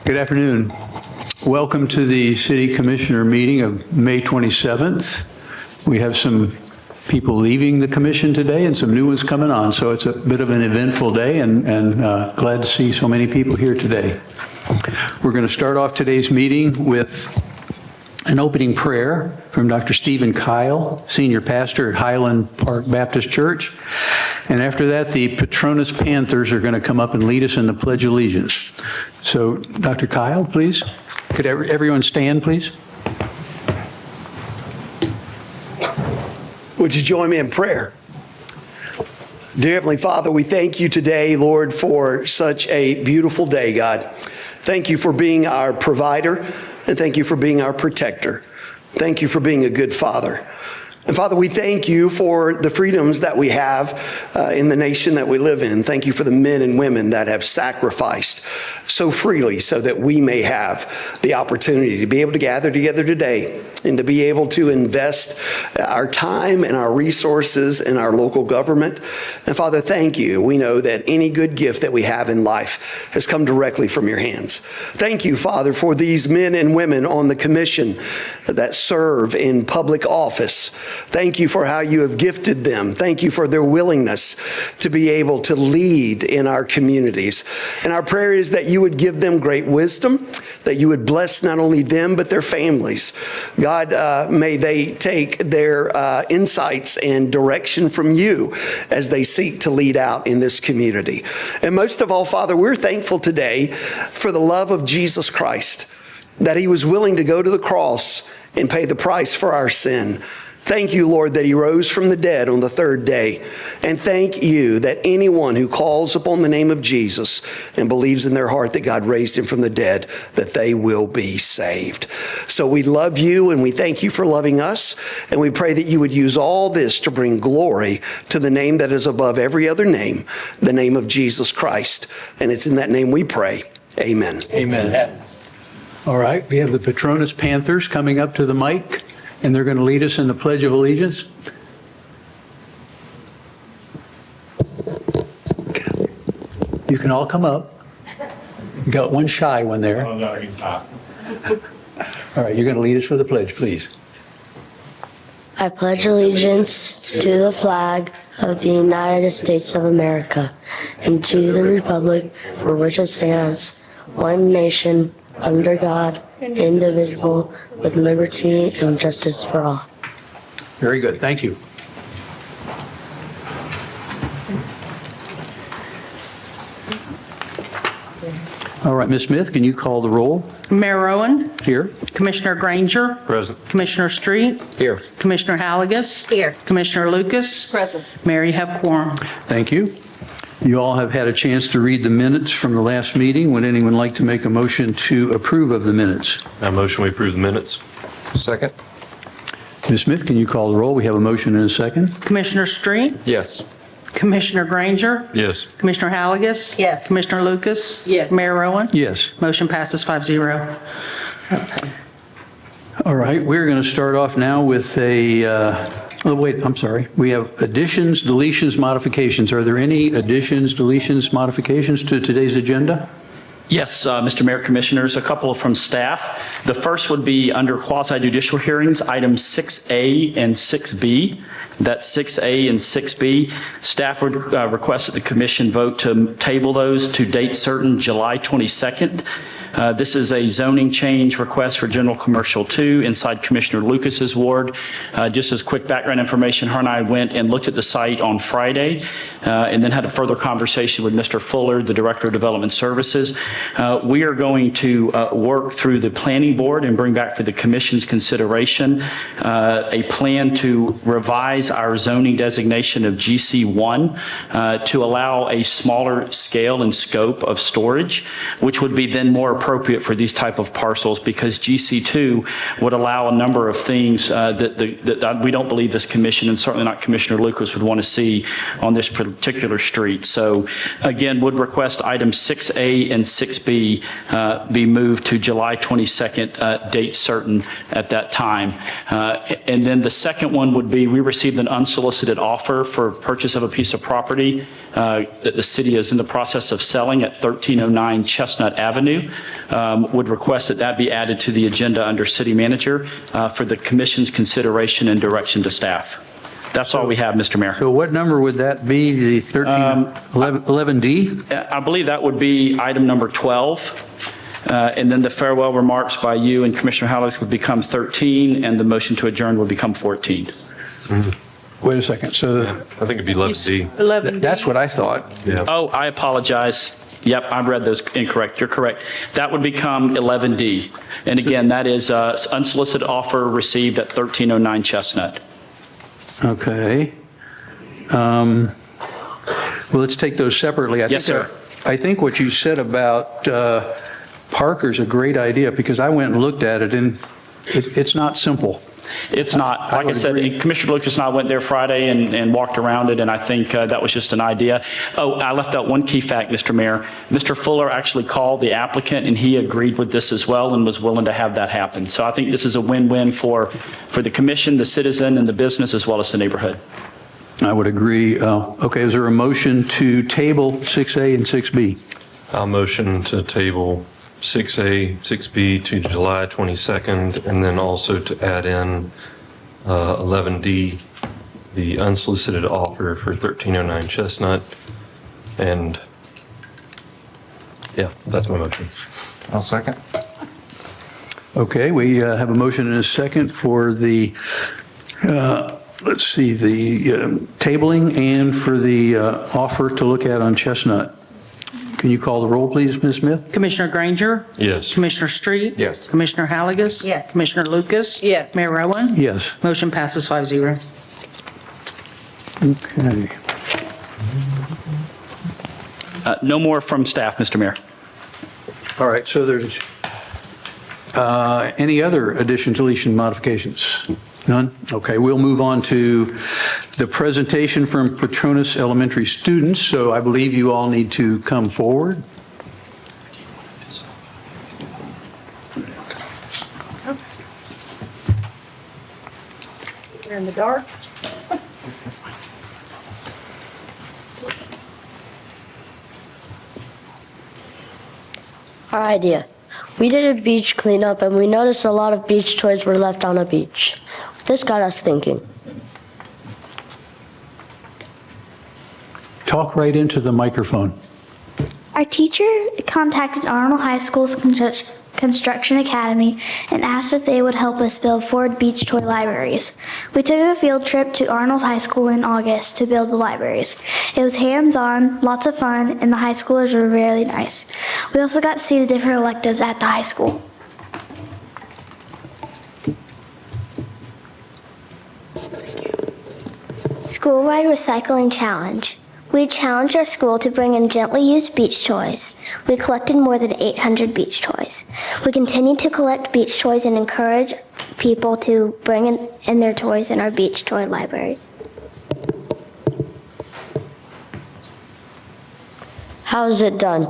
Good afternoon. Welcome to the City Commissioner meeting of May 27th. We have some people leaving the commission today and some new ones coming on, so it's a bit of an eventful day and glad to see so many people here today. We're going to start off today's meeting with an opening prayer from Dr. Stephen Kyle, Senior Pastor at Highland Park Baptist Church. And after that, the Patronus Panthers are going to come up and lead us in the Pledge of Allegiance. So, Dr. Kyle, please. Could everyone stand, please? Would you join me in prayer? Dear Heavenly Father, we thank you today, Lord, for such a beautiful day, God. Thank you for being our provider, and thank you for being our protector. Thank you for being a good Father. And Father, we thank you for the freedoms that we have in the nation that we live in. Thank you for the men and women that have sacrificed so freely so that we may have the opportunity to be able to gather together today and to be able to invest our time and our resources in our local government. And Father, thank you. We know that any good gift that we have in life has come directly from your hands. Thank you, Father, for these men and women on the commission that serve in public office. Thank you for how you have gifted them. Thank you for their willingness to be able to lead in our communities. And our prayer is that you would give them great wisdom, that you would bless not only them, but their families. God, may they take their insights and direction from you as they seek to lead out in this community. And most of all, Father, we're thankful today for the love of Jesus Christ, that he was willing to go to the cross and pay the price for our sin. Thank you, Lord, that he rose from the dead on the third day. And thank you that anyone who calls upon the name of Jesus and believes in their heart that God raised him from the dead, that they will be saved. So we love you and we thank you for loving us. And we pray that you would use all this to bring glory to the name that is above every other name, the name of Jesus Christ. And it's in that name we pray. Amen. Amen. All right, we have the Patronus Panthers coming up to the mic, and they're going to lead us in the Pledge of Allegiance. You can all come up. You got one shy one there. Oh, no, he's not. All right, you're going to lead us for the pledge, please. I pledge allegiance to the flag of the United States of America and to the republic for which it stands, one nation, under God, indivisible, with liberty and justice for all. Very good, thank you. All right, Ms. Smith, can you call the roll? Mayor Rowan, Here. Commissioner Granger, Present. Commissioner Street, Here. Commissioner Halligus, Here. Commissioner Lucas. Present. Mayor, you have quorum. Thank you. You all have had a chance to read the minutes from the last meeting. Would anyone like to make a motion to approve of the minutes? I motion we approve the minutes. Second. Ms. Smith, can you call the roll? We have a motion and a second. Commissioner Street, Yes. Commissioner Granger, Yes. Commissioner Halligus. Yes. Commissioner Lucas. Yes. Mayor Rowan. Yes. Motion passes 5-0. All right, we're going to start off now with I'm sorry. We have additions, deletions, modifications. Are there any additions, deletions, modifications to today's agenda? Yes, Mr. Mayor, Commissioners, a couple from staff. The first would be under quasi-judicial hearings, items 6A and 6B. That's 6A and 6B. Staff would request that the commission vote to table those to date certain July 22nd. This is a zoning change request for General Commercial 2 inside Commissioner Lucas's ward. Just as quick background information, her and I went and looked at the site on Friday and then had a further conversation with Mr. Fuller, the Director of Development Services. We are going to work through the planning board and bring back for the commission's consideration a plan to revise our zoning designation of GC1 to allow a smaller scale and scope of storage, which would be then more appropriate for these type of parcels, because GC2 would allow a number of things that we don't believe this commission, and certainly not Commissioner Lucas, would want to see on this particular street. So again, would request items 6A and 6B be moved to July 22nd, date certain at that time. And then the second one would be, we received an unsolicited offer for purchase of a piece of property that the city is in the process of selling at 1309 Chestnut Avenue. Would request that that be added to the agenda under city manager for the commission's consideration and direction to staff. That's all we have, Mr. Mayor. So what number would that be, the 11D? I believe that would be item number 12. And then the farewell remarks by you and Commissioner Halleck would become 13, and the motion to adjourn would become 14. Wait a second, so I think it'd be 11D. 11D. that's what I thought. Yeah. Oh, I apologize. Yep, I read those incorrect. You're correct. That would become 11D. And again, that is unsolicited offer received at 1309 Chestnut. Okay. Well, let's take those separately. Yes, sir. I think what you said about Parker's a great idea, because I went and looked at it, and it's not simple. It's not. Like I would said, agree. Commissioner Lucas and I went there Friday and walked around it, and I think that was just an idea. Oh, I left out one key fact, Mr. Mayor. Mr. Fuller actually called the applicant, and he agreed with this as well and was willing to have that happen. So I think this is a win-win for the commission, the citizen, and the business, as well as the neighborhood. I would agree. Okay, is there a motion to table 6A and 6B? I'll motion to table 6A, 6B to July 22nd, and then also to add in 11D, the unsolicited offer for 1309 Chestnut. And yeah, that's my motion. I'll second. Okay, we have a motion and a second for the, let's see, the tabling and for the offer to look at on Chestnut. Can you call the roll, please, Ms. Smith? Commissioner Granger? Yes. Commissioner Street? Yes. Commissioner Halligus? Yes. Commissioner Lucas? Yes. Mayor Rowan? Yes. Motion passes 5-0. Okay. No more from staff, Mr. Mayor. All right, so there's any other addition, deletion, modifications? None? Okay, we'll move on to the presentation from Petronas Elementary students. So I believe you all need to come forward. You're in the dark. Our idea. We did a beach cleanup and we noticed a lot of beach toys were left on a beach. This got us thinking. Talk right into the microphone. Our teacher contacted Arnold High School's Construction Academy and asked if they would help us build 4 beach toy libraries. We took a field trip to Arnold High School in August to build the libraries. It was hands-on, lots of fun, and the high schoolers were really nice. We also got to see the different electives at the high school. School-wide recycling challenge. We challenged our school to bring in gently used beach toys. We collected more than 800 beach toys. We continue to collect beach toys and encourage people to bring in their toys in our beach toy libraries. How is it done?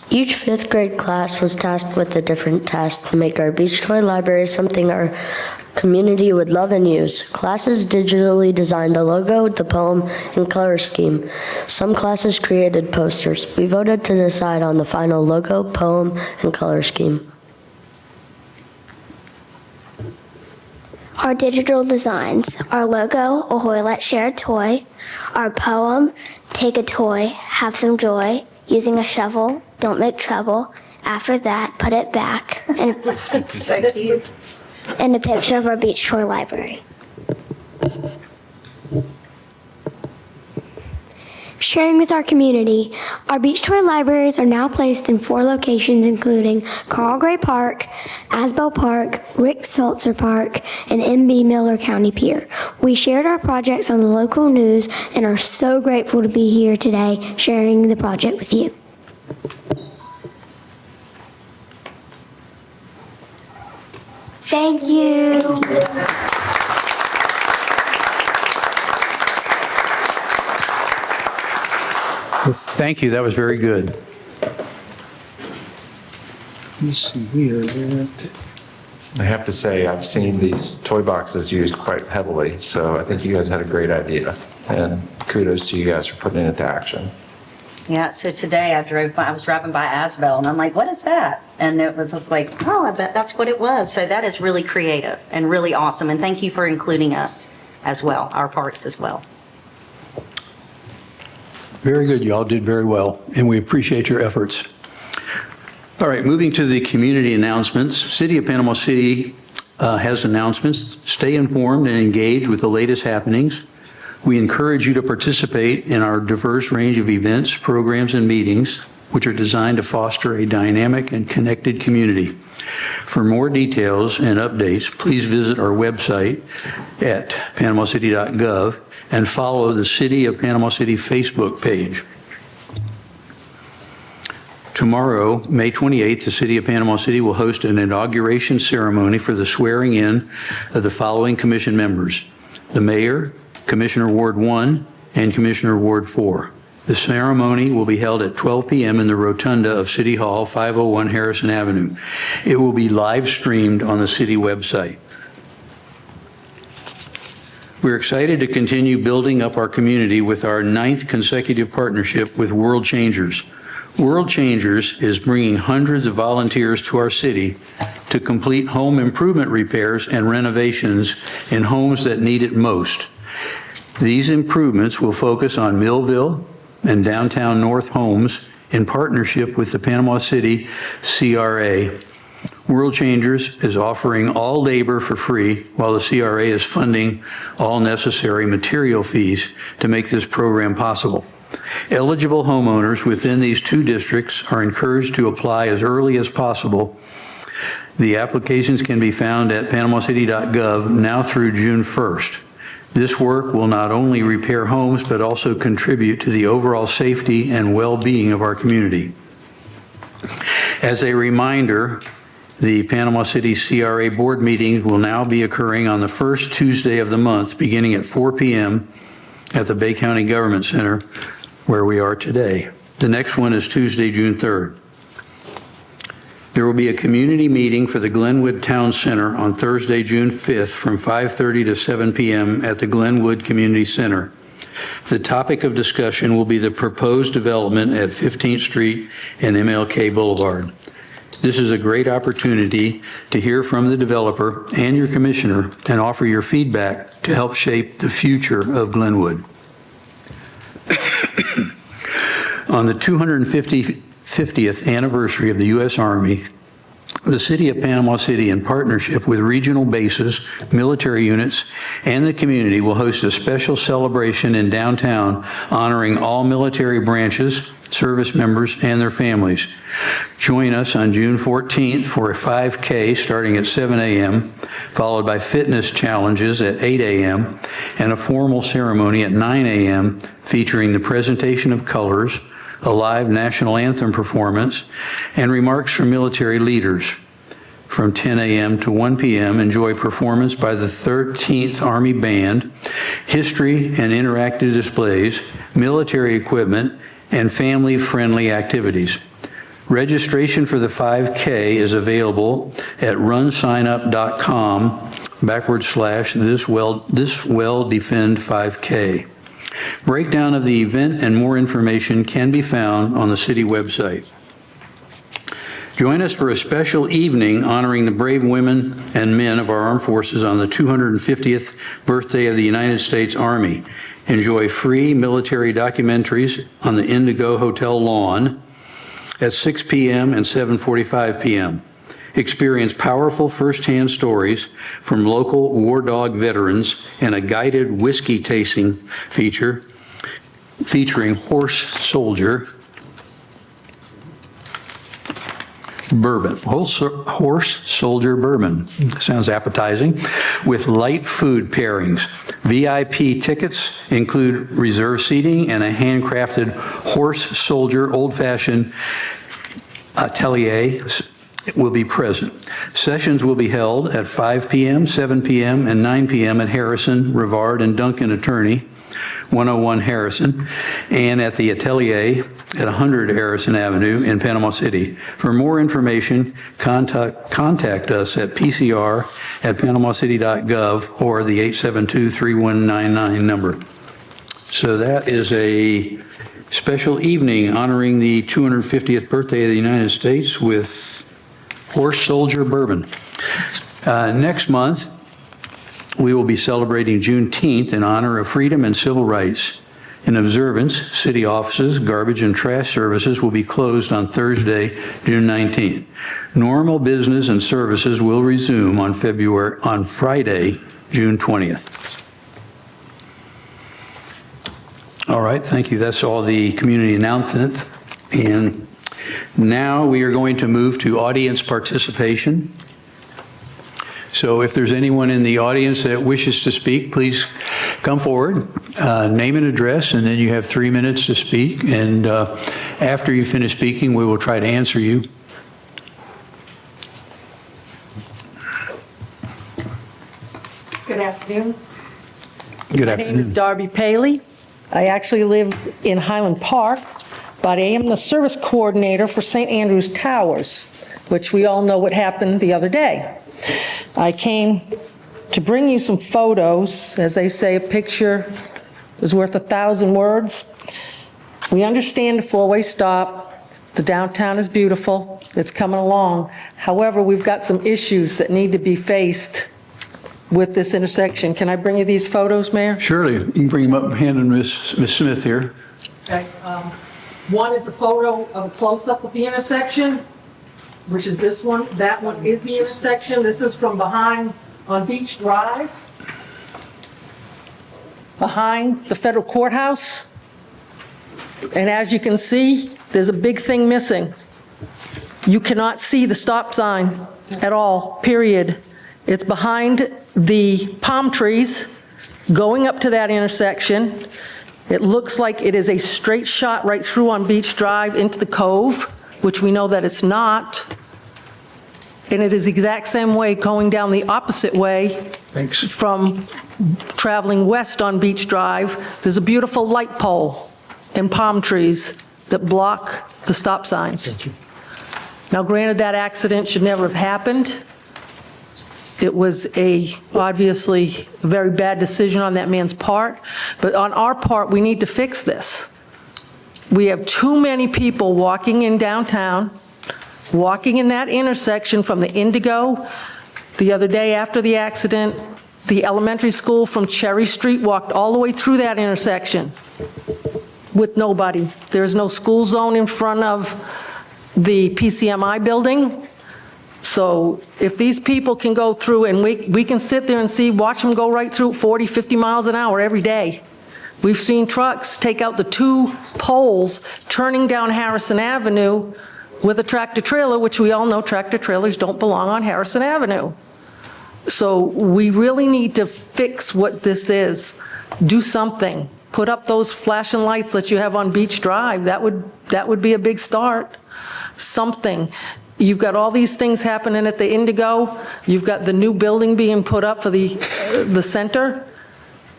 Each 5th grade class was tasked with a different task to make our beach toy library something our community would love and use. Classes digitally designed the logo, the poem, and color scheme. Some classes created posters. We voted to decide on the final logo, poem, and color scheme. Our digital designs, our logo, Ahoy Let's Share a Toy, our poem, Take a Toy, Have Some Joy, Using a Shovel, Don't Make Trouble, After That, Put It Back, and So cute. and a picture of our beach toy library. Sharing with our community, our beach toy libraries are now placed in 4 locations, including Carl Gray Park, Asbel Park, Rick Seltzer Park, and MB Miller County Pier. We shared our projects on the local news and are so grateful to be here today sharing the project with you. Thank you. Well, thank you, that was very good. Let's see here. I have to say, I've seen these toy boxes used quite heavily, so I think you guys had a great idea. And kudos to you guys for putting it into action. Yeah, so today I was driving by Asbel and I'm like, what is that? And it was just like, oh, I bet that's what it was. So that is really creative and really awesome. And thank you for including us as well, our parks as well. Very good. You all did very well, and we appreciate your efforts. All right, moving to the community announcements. City of Panama City has announcements. Stay informed and engage with the latest happenings. We encourage you to participate in our diverse range of events, programs, and meetings, which are designed to foster a dynamic and connected community. For more details and updates, please visit our website at panamacity.gov and follow the City of Panama City Facebook page. Tomorrow, May 28th, the City of Panama City will host an inauguration ceremony for the swearing in of the following commission members: the mayor, Commissioner Ward 1, and Commissioner Ward 4. The ceremony will be held at 12 p.m. in the rotunda of City Hall, 501 Harrison Avenue. It will be live streamed on the city website. We're excited to continue building up our community with our 9th consecutive partnership with World Changers. World Changers is bringing hundreds of volunteers to our city to complete home improvement repairs and renovations in homes that need it most. These improvements will focus on Millville and downtown North homes in partnership with the Panama City CRA. World Changers is offering all labor for free, while the CRA is funding all necessary material fees to make this program possible. Eligible homeowners within these two districts are encouraged to apply as early as possible. The applications can be found at panamacity.gov now through June 1st. This work will not only repair homes, but also contribute to the overall safety and well-being of our community. As a reminder, the Panama City CRA board meeting will now be occurring on the first Tuesday of the month, beginning at 4 p.m. at the Bay County Government Center, where we are today. The next one is Tuesday, June 3rd. There will be a community meeting for the Glenwood Town Center on Thursday, June 5th from 5:30 to 7 p.m. at the Glenwood Community Center. The topic of discussion will be the proposed development at 15th Street and MLK Boulevard. This is a great opportunity to hear from the developer and your commissioner and offer your feedback to help shape the future of Glenwood. On the 250th anniversary of the U.S. Army, the City of Panama City, in partnership with regional bases, military units, and the community, will host a special celebration in downtown honoring all military branches, service members, and their families. Join us on June 14th for a 5K starting at 7 a.m., followed by fitness challenges at 8 a.m., and a formal ceremony at 9 a.m. featuring the presentation of colors, a live national anthem performance, and remarks from military leaders. From 10 a.m. to 1 p.m., enjoy performance by the 13th Army Band, history and interactive displays, military equipment, and family-friendly activities. Registration for the 5K is available at runsignup.com/thiswelldefend5K. Breakdown of the event and more information can be found on the city website. Join us for a special evening honoring the brave women and men of our armed forces on the 250th birthday of the United States Army. Enjoy free military documentaries on the Indigo Hotel lawn at 6 p.m. and 7:45 p.m. Experience powerful firsthand stories from local War Dog veterans and a guided whiskey tasting feature featuring Horse Soldier Bourbon. Horse Soldier Bourbon. Sounds appetizing. With light food pairings. VIP tickets include reserved seating and a handcrafted Horse Soldier old-fashioned atelier will be present. Sessions will be held at 5 p.m., 7 p.m., and 9 p.m. at Harrison, Rivard, and Duncan Attorney, 101 Harrison, and at the Atelier at 100 Harrison Avenue in Panama City. For more information, contact us at pcr@panamacity.gov or the 872-3199 number. So that is a special evening honoring the 250th birthday of the United States with Horse Soldier Bourbon. Next month, we will be celebrating Juneteenth in honor of freedom and civil rights. In observance, city offices, garbage and trash services will be closed on Thursday, June 19th. Normal business and services will resume on Friday, June 20th. All right, thank you. That's all the community announcement. And now we are going to move to audience participation. So if there's anyone in the audience that wishes to speak, please come forward, name and address, and then you have 3 minutes to speak. And after you finish speaking, we will try to answer you. Good afternoon. Good My name is afternoon. Darby Paley. I actually live in Highland Park, but I am the service coordinator for St. Andrews Towers, which we all know what happened the other day. I came to bring you some photos. As they say, a picture is worth 1,000 words. We understand the four-way stop. The downtown is beautiful. It's coming along. However, we've got some issues that need to be faced with this intersection. Can I bring you these photos, Mayor? Surely, you can bring them up, hand them Ms. Smith here. Okay, one is a photo of a close-up of the intersection, which is this one. That one is the intersection. This is from behind on Beach Drive, behind the federal courthouse. And as you can see, there's a big thing missing. You cannot see the stop sign at all, period. It's behind the palm trees going up to that intersection. It looks like it is a straight shot right through on Beach Drive into the cove, which we know that it's not. And it is the exact same way going down the opposite way. Thanks. From traveling west on Beach Drive. There's a beautiful light pole and palm trees that block the stop signs. Thank you. Now, granted, that accident should never have happened. It was obviously a very bad decision on that man's part, but on our part, we need to fix this. We have too many people walking in downtown, walking in that intersection from the Indigo. The other day after the accident, the elementary school from Cherry Street walked all the way through that intersection with nobody. There's no school zone in front of the PCMI building. So if these people can go through and we can sit there and watch them go right through 40, 50 miles an hour every day. We've seen trucks take out the 2 poles turning down Harrison Avenue with a tractor trailer, which we all know tractor trailers don't belong on Harrison Avenue. So we really need to fix what this is. Do something. Put up those flashing lights that you have on Beach Drive. That would be a big start. Something. You've got all these things happening at the Indigo. You've got the new building being put up for the center.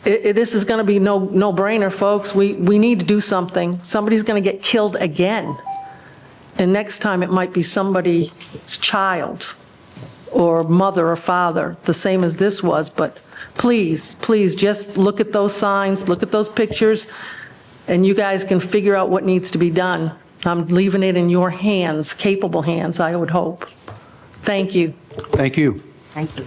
This is going to be no-brainer, folks. We need to do something. Somebody's going to get killed again. And next time it might be somebody's child or mother or father, the same as this was. But please, please just look at those signs, look at those pictures, and you guys can figure out what needs to be done. I'm leaving it in your hands, capable hands, I would hope. Thank you. Thank you. Thank you.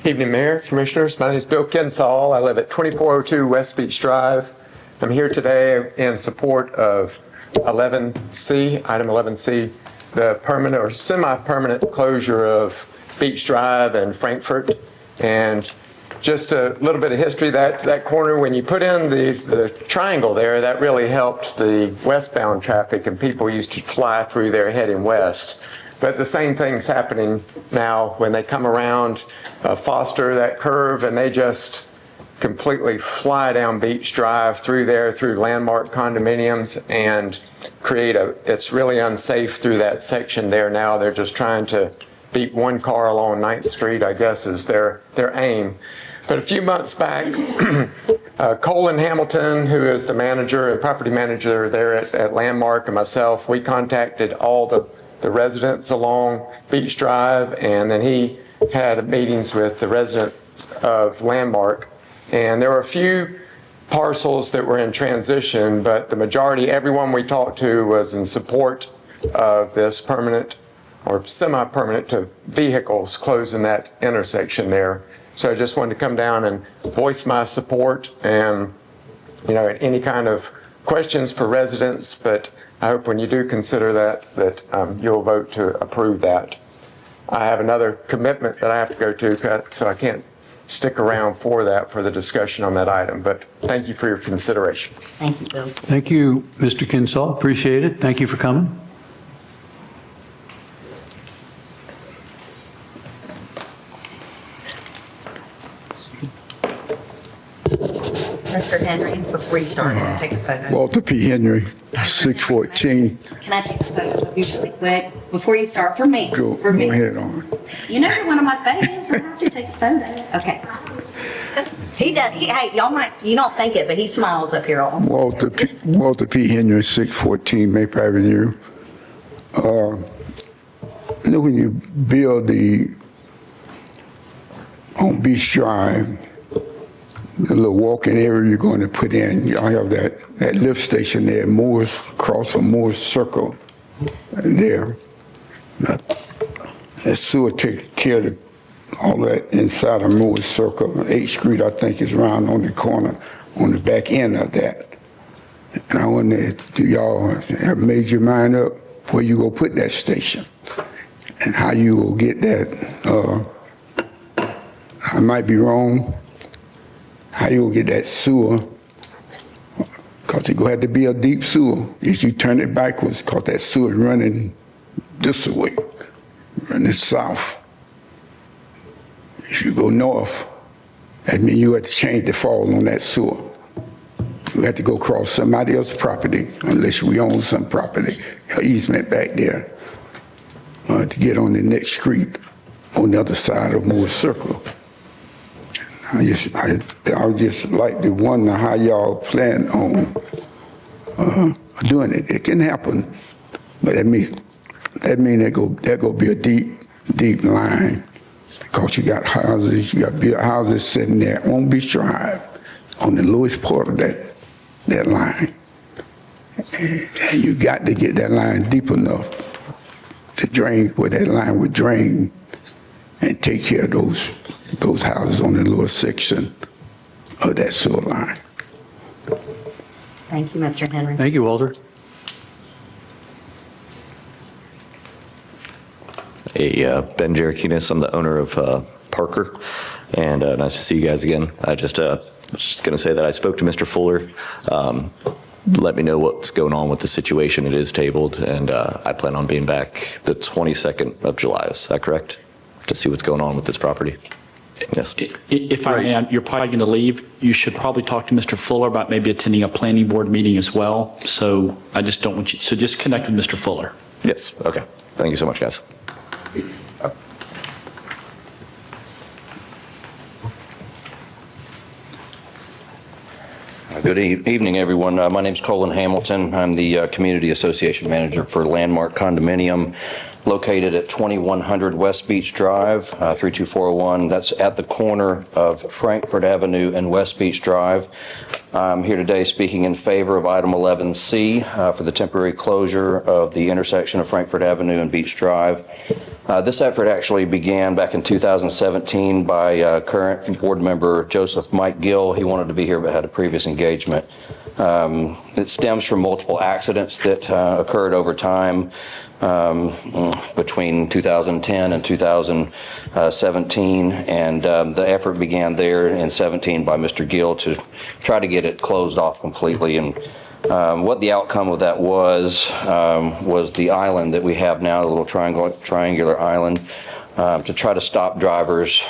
Evening, Mayor, Commissioners. My name is Bill Kinsall. I live at 2402 West Beach Drive. I'm here today in support of 11C, item 11C, the permanent or semi-permanent closure of Beach Drive and Frankfurt. And just a little bit of history, that corner, when you put in the triangle there, that really helped the westbound traffic, and people used to fly through there heading west. But the same thing's happening now when they come around Foster, that curve, and they just completely fly down Beach Drive through there, through Landmark condominiums, and it's really unsafe through that section there now. They're just trying to beat one car along 9th Street, I guess, is their aim. But a few months back, Colin Hamilton, who is the manager and property manager there at Landmark, and myself, we contacted all the residents along Beach Drive, and then he had meetings with the residents of Landmark. And there were a few parcels that were in transition, but the majority, everyone we talked to, was in support of this permanent or semi-permanent to vehicles closing that intersection there. So I just wanted to come down and voice my support and, any kind of questions for residents, but I hope when you do consider that you'll vote to approve that. I have another commitment that I have to go to, so I can't stick around for the discussion on that item, but thank you for your consideration. Thank you, Bill. Thank you, Mr. Kinsall. Appreciate it. Thank you for coming. Mr. Henry, before you start, can I take a photo? Walter P. Henry, 614. Can I take a photo of you really quick? Before you start, for me. Go For me. ahead on. You know you're one of my favorites. I have to take a photo. Okay. He does. Hey, you don't think it, but he smiles up here all. Walter P. Henry, 614 Maple Avenue. When you build on Beach Drive, the little walking area you're going to put in, y'all have that lift station there, across from Moore's Circle there. That sewer takes care of all that inside of Moore's Circle. 8th Street, I think, is around on the corner, on the back end of that. And I wonder, do y'all have made your mind up where you go put that station? And how you will get that, I might be wrong, how you will get that sewer, because it's going to have to be a deep sewer. If you turn it backwards, because that sewer is running this way, running south. If you go north, that means you have to change the fall on that sewer. You have to go across somebody else's property, unless we own some property, an easement back there, to get on the next street on the other side of Moore's Circle. I just like to wonder how y'all plan on doing it. It can happen, but that means there go be a deep line, because you got built houses sitting there on Beach Drive, on the lowest part of that line, and you got to get that line deep enough to drain where that line would drain and take care of those houses on the lower section of that sewer line. Thank you, Mr. Henry. Thank you, Walter. Hey, Ben Jarakinis, I'm the owner of Parker, and nice to see you guys again. I was just going to say that I spoke to Mr. Fuller. Let me know what's going on with the situation. It is tabled, and I plan on being back the 22nd of July. Is that correct? To see what's going on with this property. Yes. If I may, you're probably going to leave. You should probably talk to Mr. Fuller about maybe attending a planning board meeting as well. So I just don't want you, so just connect with Mr. Fuller. Yes. Okay. Thank you so much, guys. Good evening, everyone. My name's Colin Hamilton. I'm the Community Association Manager for Landmark Condominium, located at 2100 West Beach Drive, 32401. That's at the corner of Frankfurt Avenue and West Beach Drive. I'm here today speaking in favor of item 11C for the temporary closure of the intersection of Frankfurt Avenue and Beach Drive. This effort actually began back in 2017 by current board member Joseph Mike Gill. He wanted to be here but had a previous engagement. It stems from multiple accidents that occurred over time between 2010 and 2017, and the effort began there in 17 by Mr. Gill to try to get it closed off completely. And what the outcome of that was the island that we have now, the little triangular island, to try to stop drivers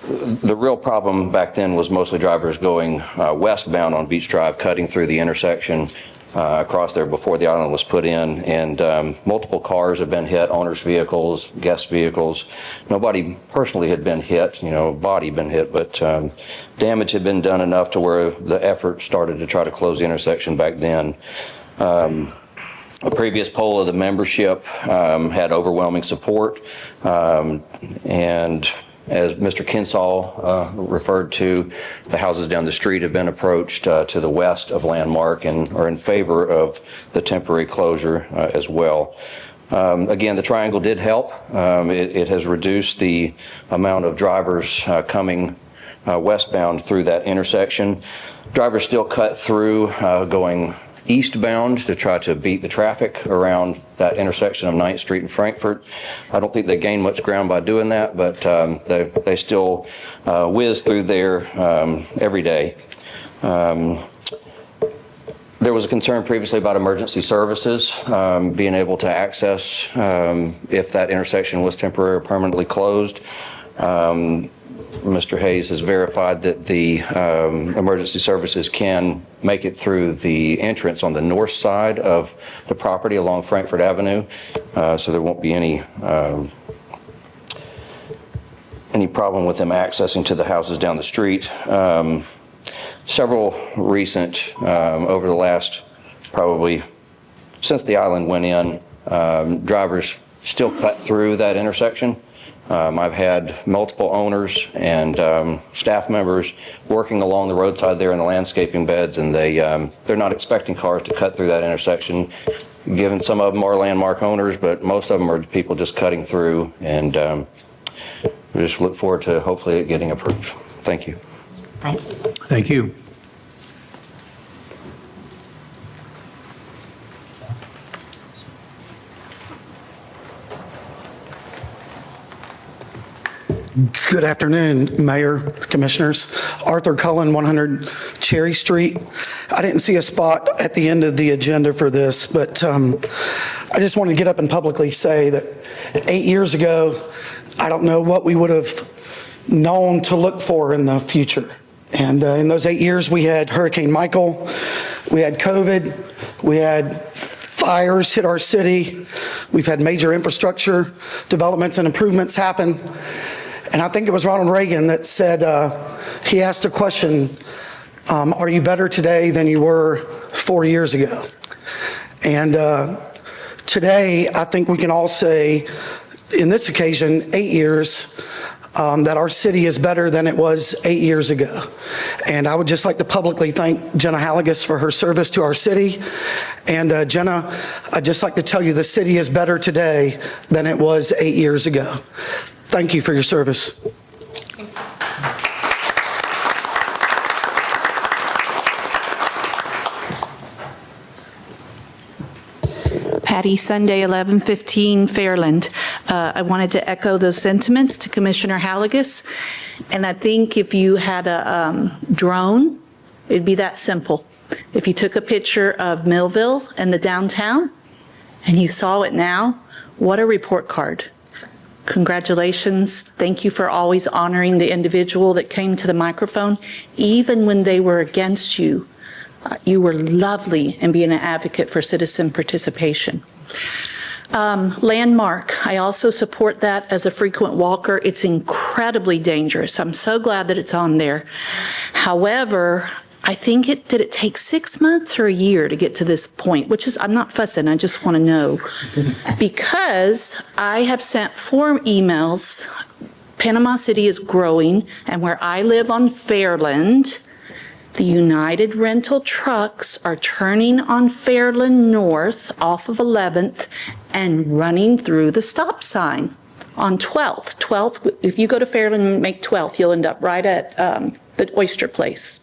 The real problem back then was mostly drivers going westbound on Beach Drive, cutting through the intersection across there before the island was put in, and multiple cars have been hit, owners' vehicles, guest vehicles. Nobody personally had been hit, body been hit, but damage had been done enough to where the effort started to try to close the intersection back then. A previous poll of the membership had overwhelming support, and as Mr. Kinsall referred to, the houses down the street have been approached to the west of Landmark and are in favor of the temporary closure as well. Again, the triangle did help. It has reduced the amount of drivers coming westbound through that intersection. Drivers still cut through going eastbound to try to beat the traffic around that intersection of 9th Street and Frankfurt. I don't think they gain much ground by doing that, but they still whiz through there every day. There was a concern previously about emergency services being able to access if that intersection was temporarily or permanently closed. Mr. Hayes has verified that the emergency services can make it through the entrance on the north side of the property along Frankfurt Avenue, so there won't be any problem with them accessing to the houses down the street. Several recent, over the last probably since the island went in, drivers still cut through that intersection. I've had multiple owners and staff members working along the roadside there in the landscaping beds, and they're not expecting cars to cut through that intersection. Given some of them are Landmark owners, but most of them are people just cutting through, and we just look forward to hopefully it getting approved. Thank you. Thank you. Thank you. Good afternoon, Mayor, Commissioners. Arthur Cullen, 100 Cherry Street. I didn't see a spot at the end of the agenda for this, but I just want to get up and publicly say that 8 years ago, I don't know what we would have known to look for in the future. And in those 8 years, we had Hurricane Michael, we had COVID, we had fires hit our city, we've had major infrastructure developments and improvements happen. And I think it was Ronald Reagan that said, he asked a question, are you better today than you were 4 years ago? And today, I think we can all say, in this occasion, 8 years, that our city is better than it was 8 years ago. And I would just like to publicly thank Jenna Halligus for her service to our city. And Jenna, I'd just like to tell you the city is better today than it was 8 years ago. Thank you for your service. Patty Sunday, 1115 Fairland. I wanted to echo those sentiments to Commissioner Halligus. And I think if you had a drone, it'd be that simple. If you took a picture of Millville and the downtown and you saw it now, what a report card. Congratulations. Thank you for always honoring the individual that came to the microphone. Even when they were against you, you were lovely in being an advocate for citizen participation. Landmark, I also support that as a frequent walker. It's incredibly dangerous. I'm so glad that it's on there. However, I think did it take 6 months or a year to get to this point, which is, I'm not fussing, I just want to know. Because I have sent 4 emails. Panama City is growing, and where I live on Fairland, the United Rental trucks are turning on Fairland North off of 11th and running through the stop sign on 12th. 12th, if you go to Fairland and make 12th, you'll end up right at the Oyster Place.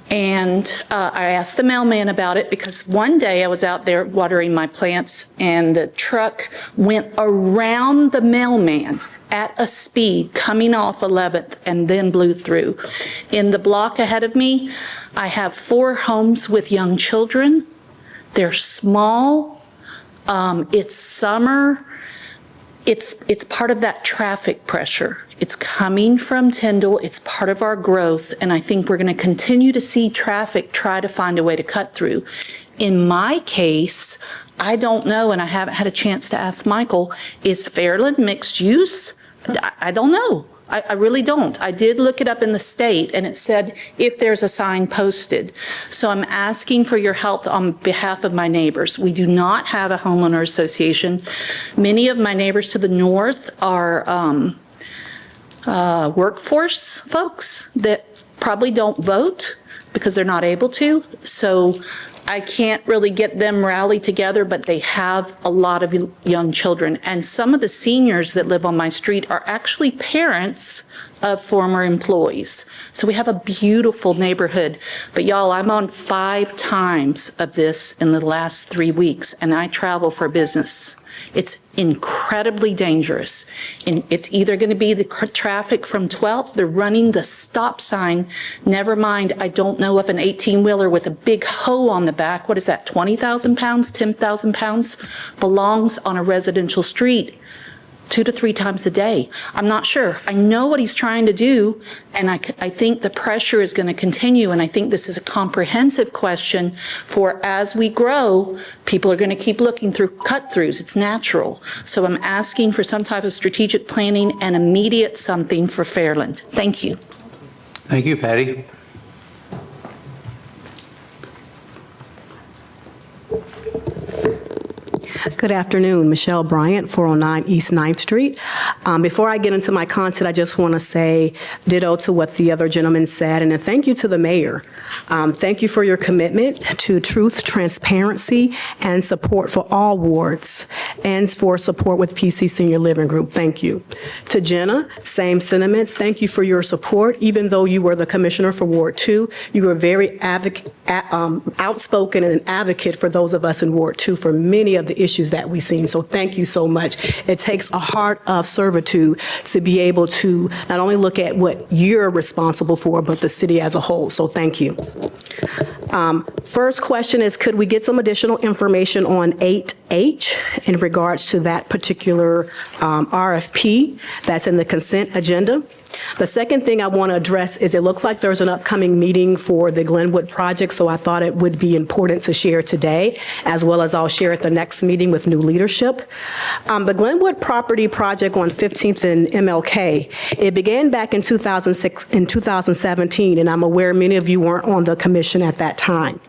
And I asked the mailman about it because one day I was out there watering my plants and the truck went around the mailman at a speed coming off 11th and then blew through. In the block ahead of me, I have 4 homes with young children. They're small. It's summer. it's part of that traffic pressure. It's coming from Tyndall. It's part of our growth. And I think we're going to continue to see traffic try to find a way to cut through. In my case, I don't know, and I haven't had a chance to ask Michael, is Fairland mixed use? I don't know. I really don't. I did look it up in the state, and it said if there's a sign posted. So I'm asking for your help on behalf of my neighbors. We do not have a homeowner association. Many of my neighbors to the north are workforce folks that probably don't vote because they're not able to. So I can't really get them rallied together, but they have a lot of young children. And some of the seniors that live on my street are actually parents of former employees. So we have a beautiful neighborhood. But y'all, I'm on 5 times of this in the last 3 weeks, and I travel for business. It's incredibly dangerous. And it's either going to be the traffic from 12th, they're running the stop sign. Never mind, I don't know if an 18-wheeler with a big hoe on the back, what is that, 20,000 pounds, 10,000 pounds, belongs on a residential street 2 to 3 times a day. I'm not sure. I know what he's trying to do, and I think the pressure is going to continue, and I think this is a comprehensive question for as we grow, people are going to keep looking through cut-throughs. It's natural. So I'm asking for some type of strategic planning and immediate something for Fairland. Thank you. Thank you, Patty. Good afternoon, Michelle Bryant, 409 East 9th Street. Before I get into my content, I just want to say ditto to what the other gentleman said, and a thank you to the mayor. Thank you for your commitment to truth, transparency, and support for all wards, and for support with PC Senior Living Group. Thank you. To Jenna, same sentiments. Thank you for your support. Even though you were the commissioner for Ward 2, you were very outspoken and an advocate for those of us in Ward 2 for many of the issues that we've seen. So thank you so much. It takes a heart of servitude to be able to not only look at what you're responsible for, but the city as a whole. So thank you. First question is, could we get some additional information on 8H in regards to that particular RFP that's in the consent agenda? The second thing I want to address is it looks like there's an upcoming meeting for the Glenwood project, so I thought it would be important to share today, as well as I'll share at the next meeting with new leadership. The Glenwood property project on 15th and MLK, it began back in 2017, and I'm aware many of you weren't on the commission at that time.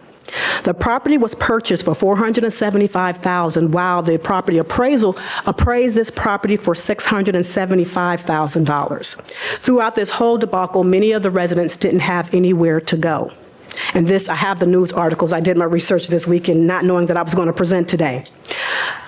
The property was purchased for $475,000, while the property appraisal appraised this property for $675,000. Throughout this whole debacle, many of the residents didn't have anywhere to go. And this, I have the news articles. I did my research this weekend, not knowing that I was going to present today.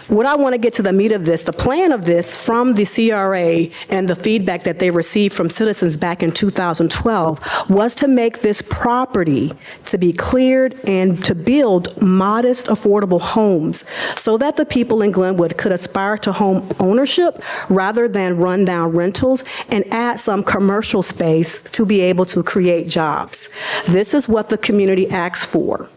What I want to get to the meat of this, the plan of this from the CRA and the feedback that they received from citizens back in 2012 was to make this property to be cleared and to build modest, affordable homes so that the people in Glenwood could aspire to home ownership rather than rundown rentals, and add some commercial space to be able to create jobs. This is what the community asked for.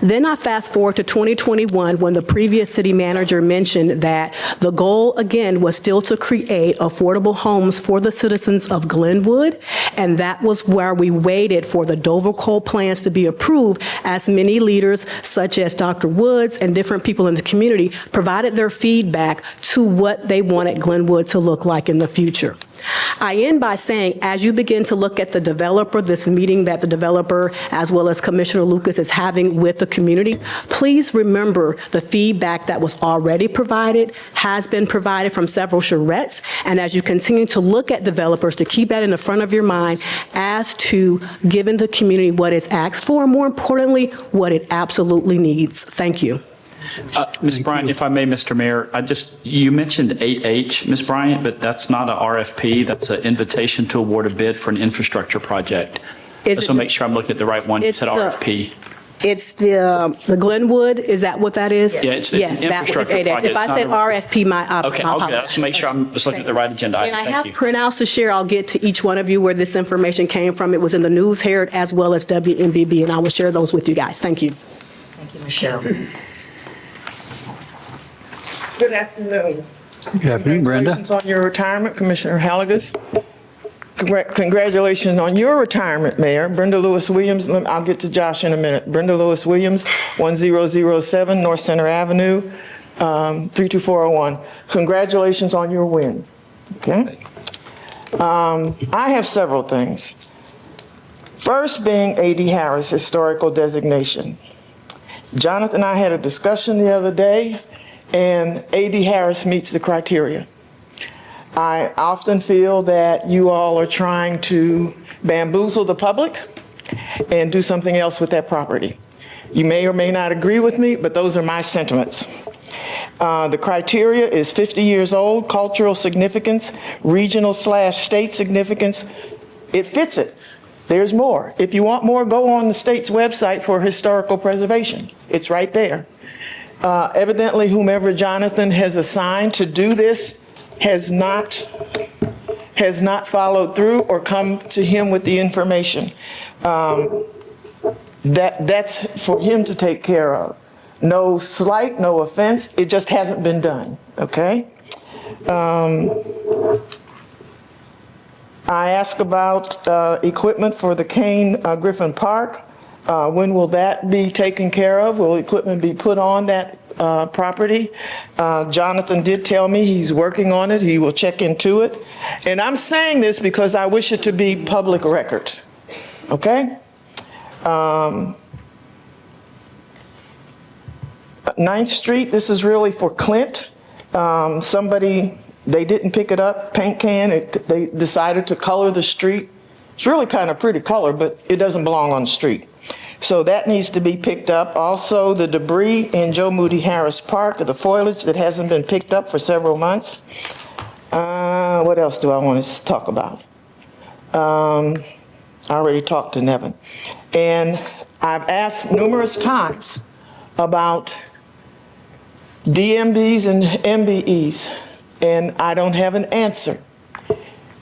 Then I fast forward to 2021, when the previous city manager mentioned that the goal again was still to create affordable homes for the citizens of Glenwood, and that was where we waited for the Dover Cole plans to be approved, as many leaders such as Dr. Woods and different people in the community provided their feedback to what they wanted Glenwood to look like in the future. I end by saying, as you begin to look at the developer, this meeting that the developer, as well as Commissioner Lucas, is having with the community, please remember the feedback that was already provided, has been provided from several charrettes, and as you continue to look at developers, to keep that in the front of your mind as to giving the community what is asked for, and more importantly, what it absolutely needs. Thank you. Ms. Bryant, if I may, Mr. Mayor, you mentioned 8H, Ms. Bryant, but that's not an RFP. That's an invitation to award a bid for an infrastructure project. So make sure I'm looking at the right one. You said RFP. It's the Glenwood, is that what that is? Yeah, it's an infrastructure project. If I said RFP, my apologies. Let's make sure I'm just looking at the right agenda item. And I have printouts to share. I'll get to each one of you where this information came from. It was in the News Herald as well as WMBB, and I will share those with you guys. Thank you. Thank you, Michelle. Good afternoon. Good afternoon, Brenda. Congratulations on your retirement, Commissioner Halagus. Congratulations on your retirement, Mayor. Brenda Lewis Williams, I'll get to Josh in a minute. Brenda Lewis Williams, 1007 North Center Avenue, 32401. Congratulations on your win, okay? I have several things. First being A.D. Harris Historical Designation. Jonathan and I had a discussion the other day, and A.D. Harris meets the criteria. I often feel that you all are trying to bamboozle the public and do something else with that property. You may or may not agree with me, but those are my sentiments. The criteria is 50 years old, cultural significance, regional/state significance. It fits it. There's more. If you want more, go on the state's website for historical preservation. It's right there. Evidently, whomever Jonathan has assigned to do this has not followed through or come to him with the information. That's for him to take care of. No slight, no offense, it just hasn't been done, okay? I asked about equipment for the Kane Griffin Park. When will that be taken care of? Will equipment be put on that property? Jonathan did tell me he's working on it. He will check into it. And I'm saying this because I wish it to be public record, okay? 9th Street, this is really for Clint. Somebody, they didn't pick it up, paint can, they decided to color the street. It's really kind of pretty color, but it doesn't belong on the street. So that needs to be picked up. Also, the debris in Joe Moody Harris Park, the foliage that hasn't been picked up for several months. What else do I want to talk about? I already talked to Nevin. And I've asked numerous times about DMBs and MBEs, and I don't have an answer.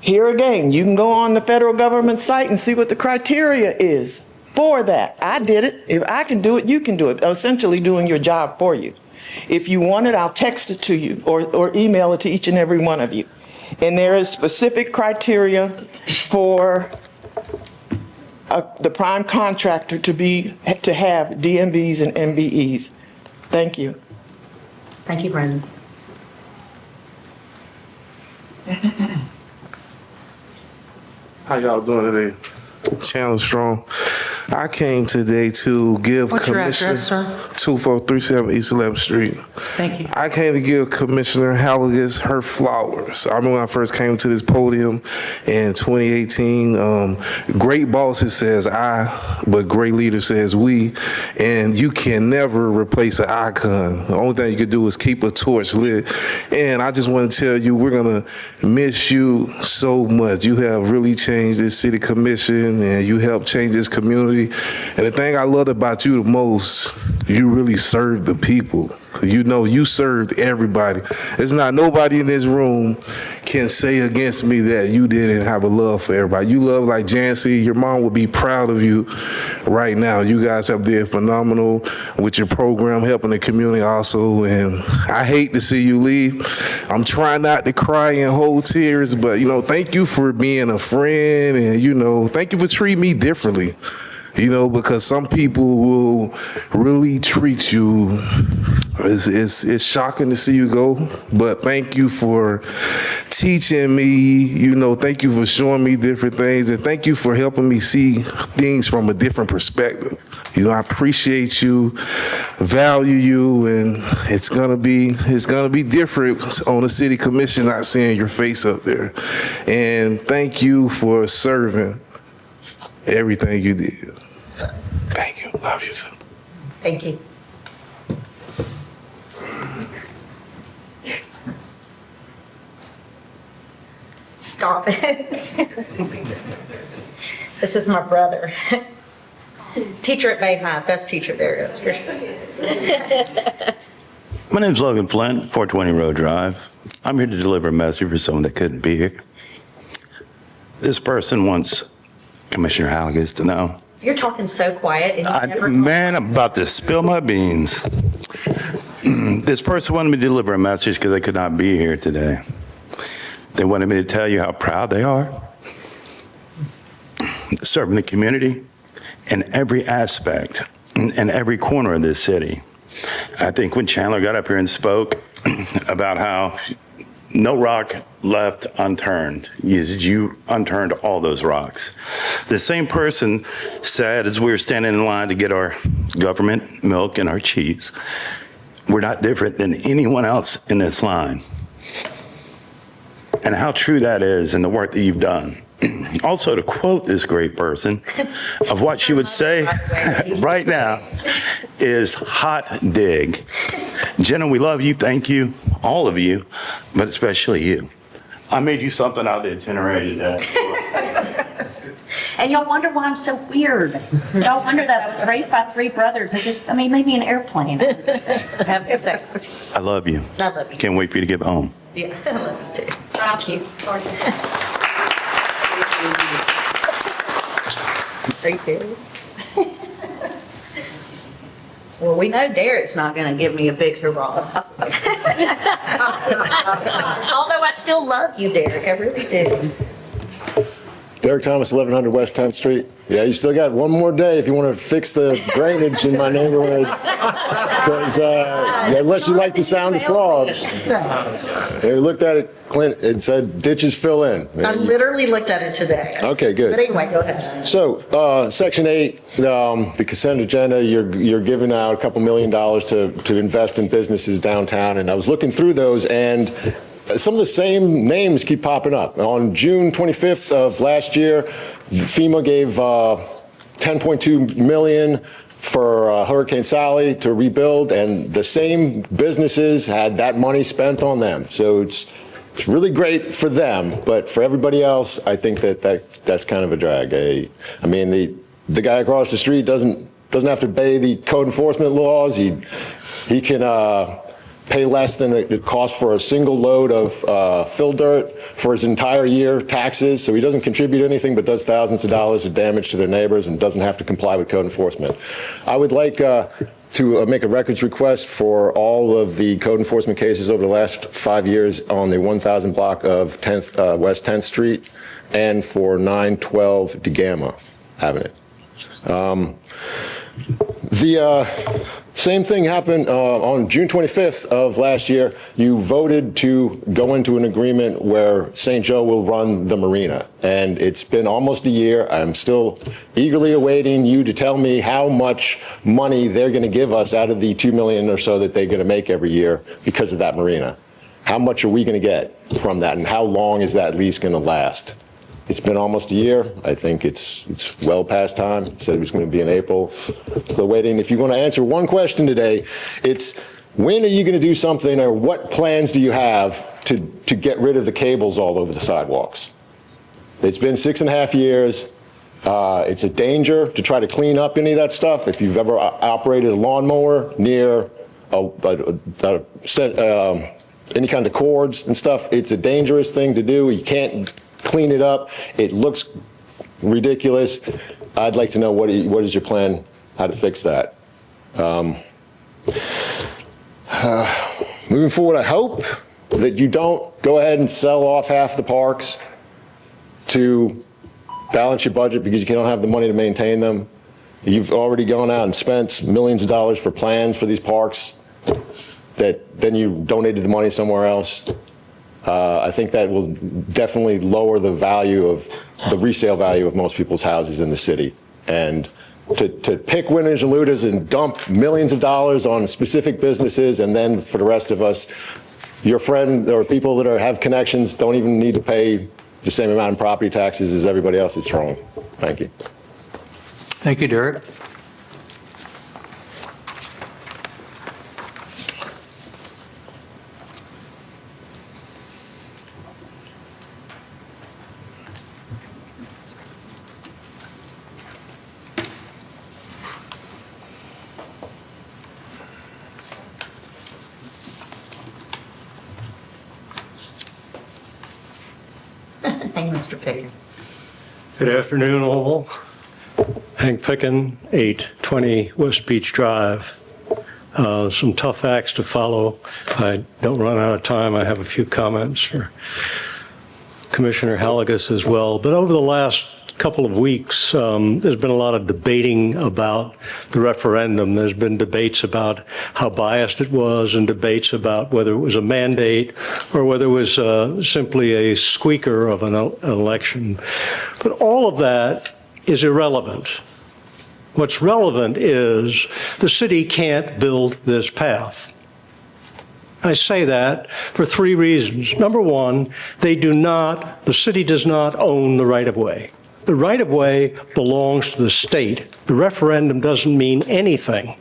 Here again, you can go on the federal government site and see what the criteria is for that. I did it. If I can do it, you can do it. I'm essentially doing your job for you. If you want it, I'll text it to you or email it to each and every one of you. And there is specific criteria for the prime contractor to have DMBs and MBEs. Thank you. Thank you, Brandon. How y'all doing today? Channel Strong. I came today to give What's your Commissioner address, sir? 2437 East 11th Street. Thank you. I came to give Commissioner Halagus her flowers. I remember when I first came to this podium in 2018. Great bosses says I, but great leader says we. And you can never replace an icon. The only thing you can do is keep a torch lit. And I just want to tell you, we're going to miss you so much. You have really changed this city commission and you helped change this community. And the thing I loved about you the most, you really served the people. You know, you served everybody. There's not nobody in this room can say against me that you didn't have a love for everybody. You love like Jancy. Your mom would be proud of you right now. You guys have did phenomenal with your program, helping the community also. And I hate to see you leave. I'm trying not to cry and hold tears, but, you know, thank you for being a friend. And, you know, thank you for treating me differently. You know, because some people will really treat you. It's shocking to see you go, but thank you for teaching me, you know, thank you for showing me different things, and thank you for helping me see things from a different perspective. You know, I appreciate you, value you, and it's gonna be different on the city commission not seeing your face up there. And thank you for serving everything you did. Thank you. Love you too. Thank you. Stop it. This is my brother. Teacher at Bay High, best teacher there is. My name's Logan Flint, 420 Road Drive. I'm here to deliver a message for someone that couldn't be here. This person wants Commissioner Halagus to know. You're talking so quiet and you never Man, I'm about to spill my beans. This person wanted me to deliver a message because they could not be here today. They wanted me to tell you how proud they are serving the community in every aspect, in every corner of this city. I think when Chandler got up here and spoke about how no rock left unturned, you unturned all those rocks. The same person said as we were standing in line to get our government milk and our cheese, we're not different than anyone else in this line. And how true that is in the work that you've done. Also, to quote this great person, of what she would say right now is hot dig. Jenna, we love you, thank you, all of you, but especially you. I made you something out of the itinerary today. And y'all wonder why I'm so weird. Y'all wonder that I was raised by 3 brothers. Maybe an airplane. Have sex. I love you. I love you. Can't wait for you to get home. Yeah, I love you too. Thank you. Are you serious? Well, we know Derek's not going to give me a big hurrah. Although I still love you, Derek. I really do. Derek Thomas, 1100 West 10th Street. Yeah, you still got one more day if you want to fix the drainage in my neighborhood. Because unless you like the sound of frogs. They looked at it, Clint, it said ditches fill in. I literally looked at it today. Okay, good. But anyway, go ahead. So, Section 8, the consent agenda, you're giving out a couple $1 million to invest in businesses downtown. And I was looking through those, and some of the same names keep popping up. On June 25th of last year, FEMA gave $10.2 million for Hurricane Sally to rebuild, and the same businesses had that money spent on them. So it's really great for them, but for everybody else, I think that's kind of a drag. I mean, the guy across the street doesn't have to obey the code enforcement laws. He can pay less than it costs for a single load of fill dirt for his entire year taxes, so he doesn't contribute anything but does thousands of dollars of damage to their neighbors and doesn't have to comply with code enforcement. I would like to make a records request for all of the code enforcement cases over the last 5 years on the 1000 block of West 10th Street and for 912 DeGamma Avenue. The same thing happened on June 25th of last year. You voted to go into an agreement where St. Joe will run the marina. And it's been almost a year. I'm still eagerly awaiting you to tell me how much money they're going to give us out of the $2 million or so that they're going to make every year because of that marina. How much are we going to get from that, and how long is that lease going to last? It's been almost a year. I think it's well past time. It said it was going to be in April. So waiting. If you want to answer one question today, it's when are you going to do something, or what plans do you have to get rid of the cables all over the sidewalks? It's been 6.5 years. It's a danger to try to clean up any of that stuff. If you've ever operated a lawnmower near any kind of cords and stuff, it's a dangerous thing to do. You can't clean it up. It looks ridiculous. I'd like to know what is your plan, how to fix that. Moving forward, I hope that you don't go ahead and sell off half the parks to balance your budget because you don't have the money to maintain them. You've already gone out and spent millions of dollars for plans for these parks that then you donated the money somewhere else. I think that will definitely lower the value of the resale value of most people's houses in the city. And to pick winners and looters and dump millions of dollars on specific businesses, and then for the rest of us, your friend or people that have connections don't even need to pay the same amount in property taxes as everybody else, it's wrong. Thank you. Thank you, Derek. Hey, Mr. Pickett. Good afternoon, all. Hank Picken, 820 West Beach Drive. some tough acts to follow. If I don't run out of time, I have a few comments for Commissioner Halagus as well. But over the last couple of weeks, there's been a lot of debating about the referendum. There's been debates about how biased it was and debates about whether it was a mandate or whether it was simply a squeaker of an election. But all of that is irrelevant. What's relevant is the city can't build this path. I say that for three reasons. Number one, the city does not own the right-of-way. The right-of-way belongs to the state. The referendum doesn't mean anything.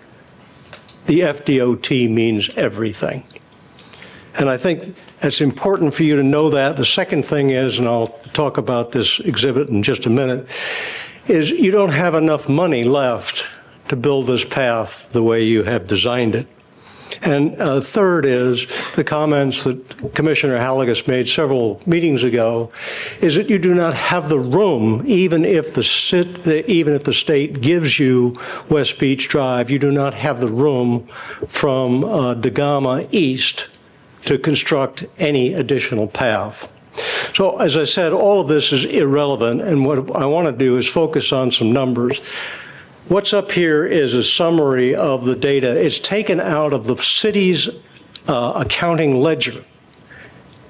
The FDOT means everything. And I think it's important for you to know that. The second thing is, and I'll talk about this exhibit in just a minute, is you don't have enough money left to build this path the way you have designed it. And third is the comments that Commissioner Halagus made several meetings ago, is that you do not have the room, even if the state gives you West Beach Drive, you do not have the room from Dagama East to construct any additional path. So as I said, all of this is irrelevant, and what I want to do is focus on some numbers. What's up here is a summary of the data. It's taken out of the city's accounting ledger.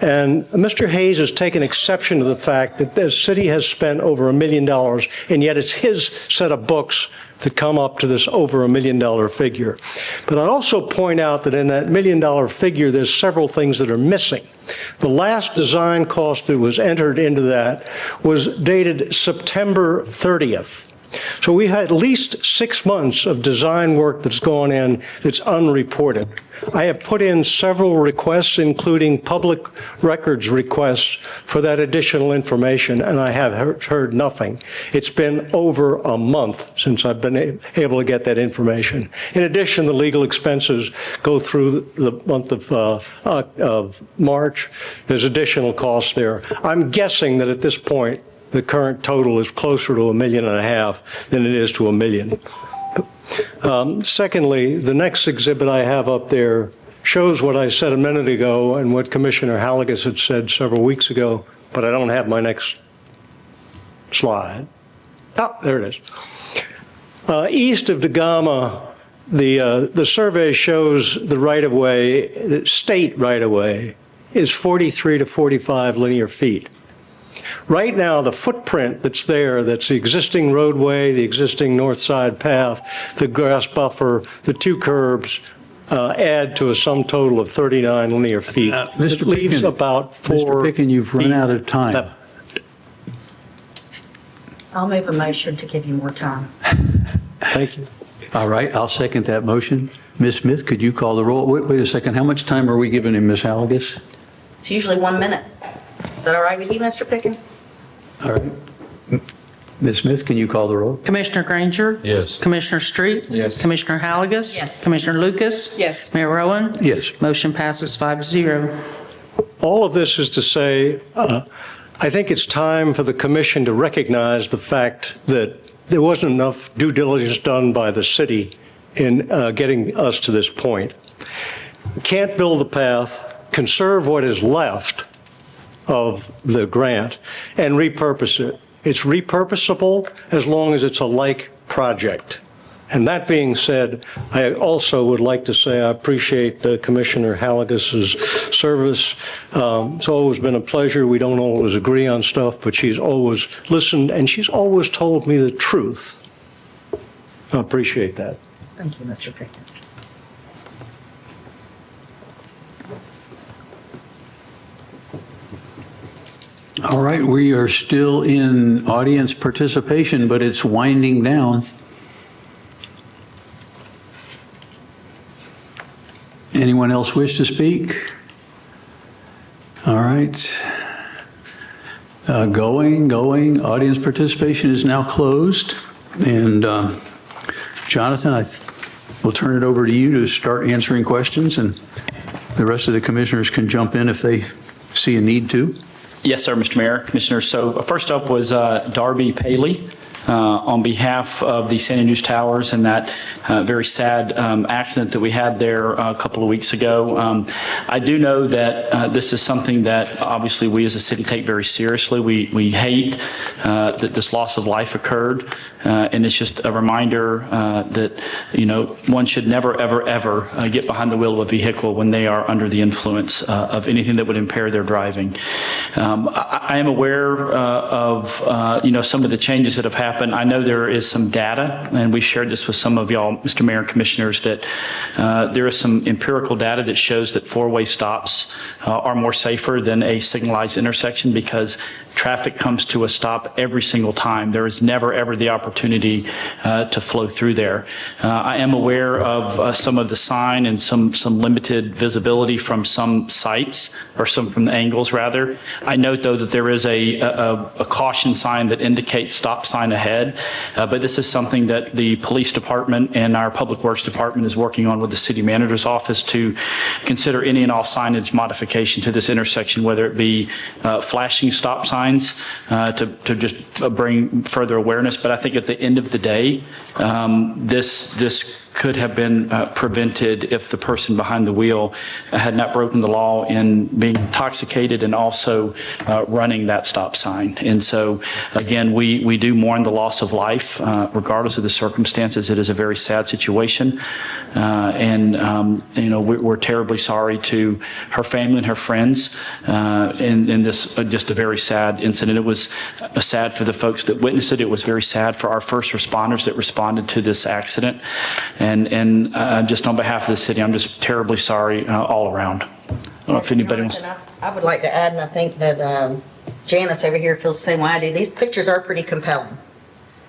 And Mr. Hayes has taken exception to the fact that the city has spent over $1 million, and yet it's his set of books that come up to this over $1 million figure. But I also point out that in that $1 million figure, there's several things that are missing. The last design cost that was entered into that was dated September 30th. So we had at least 6 months of design work that's gone in that's unreported. I have put in several requests, including public records requests for that additional information, and I have heard nothing. It's been over a month since I've been able to get that information. In addition, the legal expenses go through the month of March. There's additional costs there. I'm guessing that at this point, the current total is closer to $1.5 million than it is to $1 million. Secondly, the next exhibit I have up there shows what I said a minute ago and what Commissioner Halagus had said several weeks ago, but I don't have my next slide. Oh, there it is. East of Dagama, the survey shows the right-of-way, the state right-of-way, is 43 to 45 linear feet. Right now, the footprint that's there, that's the existing roadway, the existing north side path, the grass buffer, the two curbs, add to a sum total of 39 linear feet. Mr. It leaves Pickin, about 4 Mr. Pickin, you've run feet out of time. left. I'll move a motion to give you more time. Thank you. All right, I'll second that motion. Ms. Smith, could you call the roll? Wait a second. How much time are we giving him, Ms. Halagus? It's usually 1 minute. Is that all right with you, Mr. Pickens? All right. Ms. Smith, can you call the roll? Commissioner Granger? Yes. Commissioner Street? Yes. Commissioner Halagus? Yes. Commissioner Lucas? Yes. Mayor Rowan? Yes. Motion passes 5-0. All of this is to say, I think it's time for the commission to recognize the fact that there wasn't enough due diligence done by the city in getting us to this point. We can't build the path, conserve what is left of the grant, and repurpose it. It's repurposable as long as it's a like project. And that being said, I also would like to say I appreciate Commissioner Halagus's service. It's always been a pleasure. We don't always agree on stuff, but she's always listened, and she's always told me the truth. I appreciate that. Thank you, Mr. Pickens. All right, we are still in audience participation, but it's winding down. Anyone else wish to speak? All right. Going. Audience participation is now closed. And Jonathan, I will turn it over to you to start answering questions, and the rest of the commissioners can jump in if they see a need to. Yes, sir, Mr. Mayor, Commissioner. So first up was Darby Paley. on behalf of the San Andreas Towers and that very sad accident that we had there a couple of weeks ago. I do know that this is something that obviously we as a city take very seriously. We hate that this loss of life occurred, and it's just a reminder that, one should never, ever, ever get behind the wheel of a vehicle when they are under the influence of anything that would impair their driving. I am aware of, some of the changes that have happened. I know there is some data, and we shared this with some of y'all, Mr. Mayor and Commissioners, that there is some empirical data that shows that four-way stops are more safer than a signalized intersection because traffic comes to a stop every single time. There is never, ever the opportunity to flow through there. I am aware of some of the sign and some limited visibility from some sites, or some from the angles rather. I note though that there is a caution sign that indicates stop sign ahead, but this is something that the police department and our public works department is working on with the city manager's office to consider any and all signage modification to this intersection, whether it be flashing stop signs to just bring further awareness. But I think at the end of the day, this could have been prevented if the person behind the wheel had not broken the law in being intoxicated and also running that stop sign. And so, again, we do mourn the loss of life, regardless of the circumstances. It is a very sad situation. We're terribly sorry to her family and her friends in this just a very sad incident. It was sad for the folks that witnessed it. It was very sad for our first responders that responded to this accident. And just on behalf of the city, I'm just terribly sorry all around. I don't know if anybody wants. I would like to add, and I think that Janice over here feels the same way I do. These pictures are pretty compelling.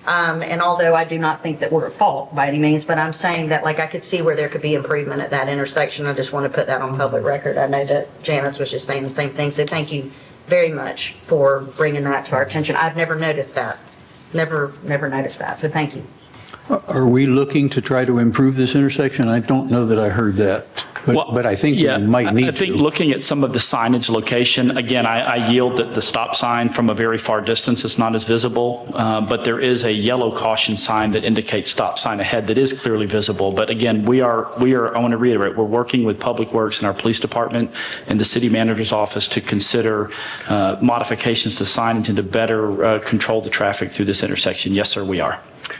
And although I do not think that we're at fault by any means, but I'm saying that I could see where there could be improvement at that intersection. I just want to put that on public record. I know that Janice was just saying the same thing. So thank you very much for bringing that to our attention. I've never noticed that. Never noticed that. So thank you. Are we looking to try to improve this intersection? I don't know that I heard that, but I think we might need to. I think looking at some of the signage location, again, I yield that the stop sign from a very far distance is not as visible, but there is a yellow caution sign that indicates stop sign ahead that is clearly visible. But again, I want to reiterate, we're working with Public Works and our police department and the city manager's office to consider modifications to signage and to better control the traffic through this intersection. Yes, sir, we are.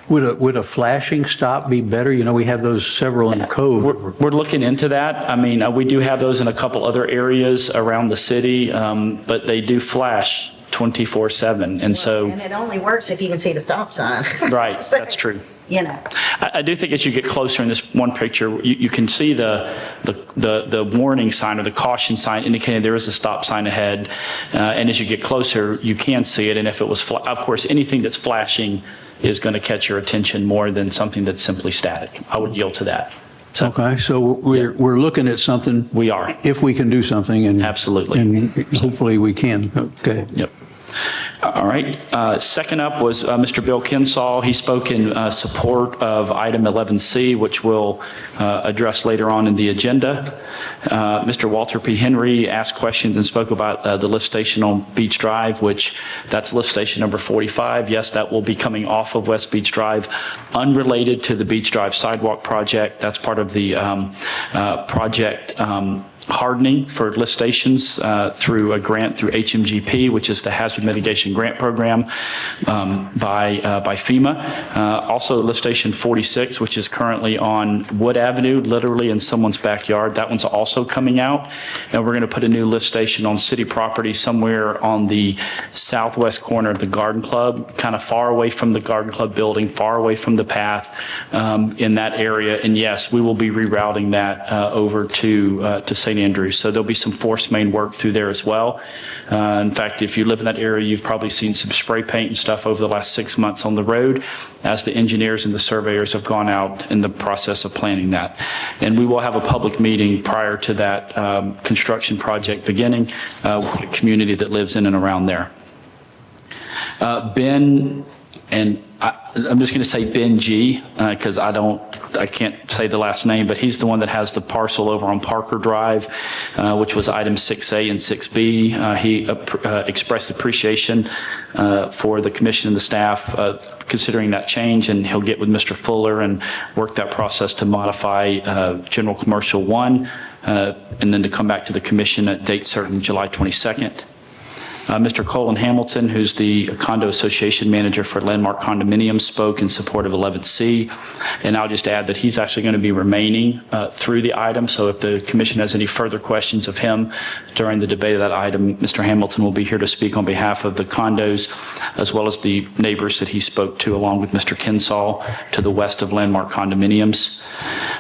Would a flashing stop be better? We have those several in the code. We're looking into that. I mean, we do have those in a couple other areas around the city, but they do flash 24/7. And so. And it only works if you can see the stop sign. Right, that's true. I do think as you get closer in this one picture, you can see the warning sign or the caution sign indicating there is a stop sign ahead. And as you get closer, you can see it. And if it was, of course, anything that's flashing is going to catch your attention more than something that's simply static. I would yield to that. Okay, so we're looking at something. We are. If we can do something. And absolutely. And hopefully we can. Okay. Yep. All right. Second up was Mr. Bill Kinsall. He spoke in support of item 11C, which we'll address later on in the agenda. Mr. Walter P. Henry asked questions and spoke about the lift station on Beach Drive, which that's lift station number 45. Yes, that will be coming off of West Beach Drive, unrelated to the Beach Drive sidewalk project. That's part of the project hardening for lift stations through a grant through HMGP, which is the Hazard Mitigation Grant Program by FEMA. Also lift station 46, which is currently on Wood Avenue, literally in someone's backyard. That one's also coming out. And we're going to put a new lift station on city property somewhere on the southwest corner of the Garden Club, kind of far away from the Garden Club building, far away from the path in that area. And yes, we will be rerouting that over to St. Andrews. So there'll be some force main work through there as well. In fact, if you live in that area, you've probably seen some spray paint and stuff over the last 6 months on the road as the engineers and the surveyors have gone out in the process of planning that. And we will have a public meeting prior to that construction project beginning with the community that lives in and around there. Ben And I'm just going to say Ben G, because I can't say the last name, but he's the one that has the parcel over on Parker Drive, which was item 6A and 6B. He expressed appreciation for the commission and the staff considering that change, and he'll get with Mr. Fuller and work that process to modify General Commercial 1, and then to come back to the commission at date certain July 22nd. Mr. Colin Hamilton, who's the condo association manager for Landmark Condominiums, spoke in support of 11C. And I'll just add that he's actually going to be remaining through the item. So if the commission has any further questions of him during the debate of that item, Mr. Hamilton will be here to speak on behalf of the condos, as well as the neighbors that he spoke to, along with Mr. Kinsall to the west of Landmark Condominiums.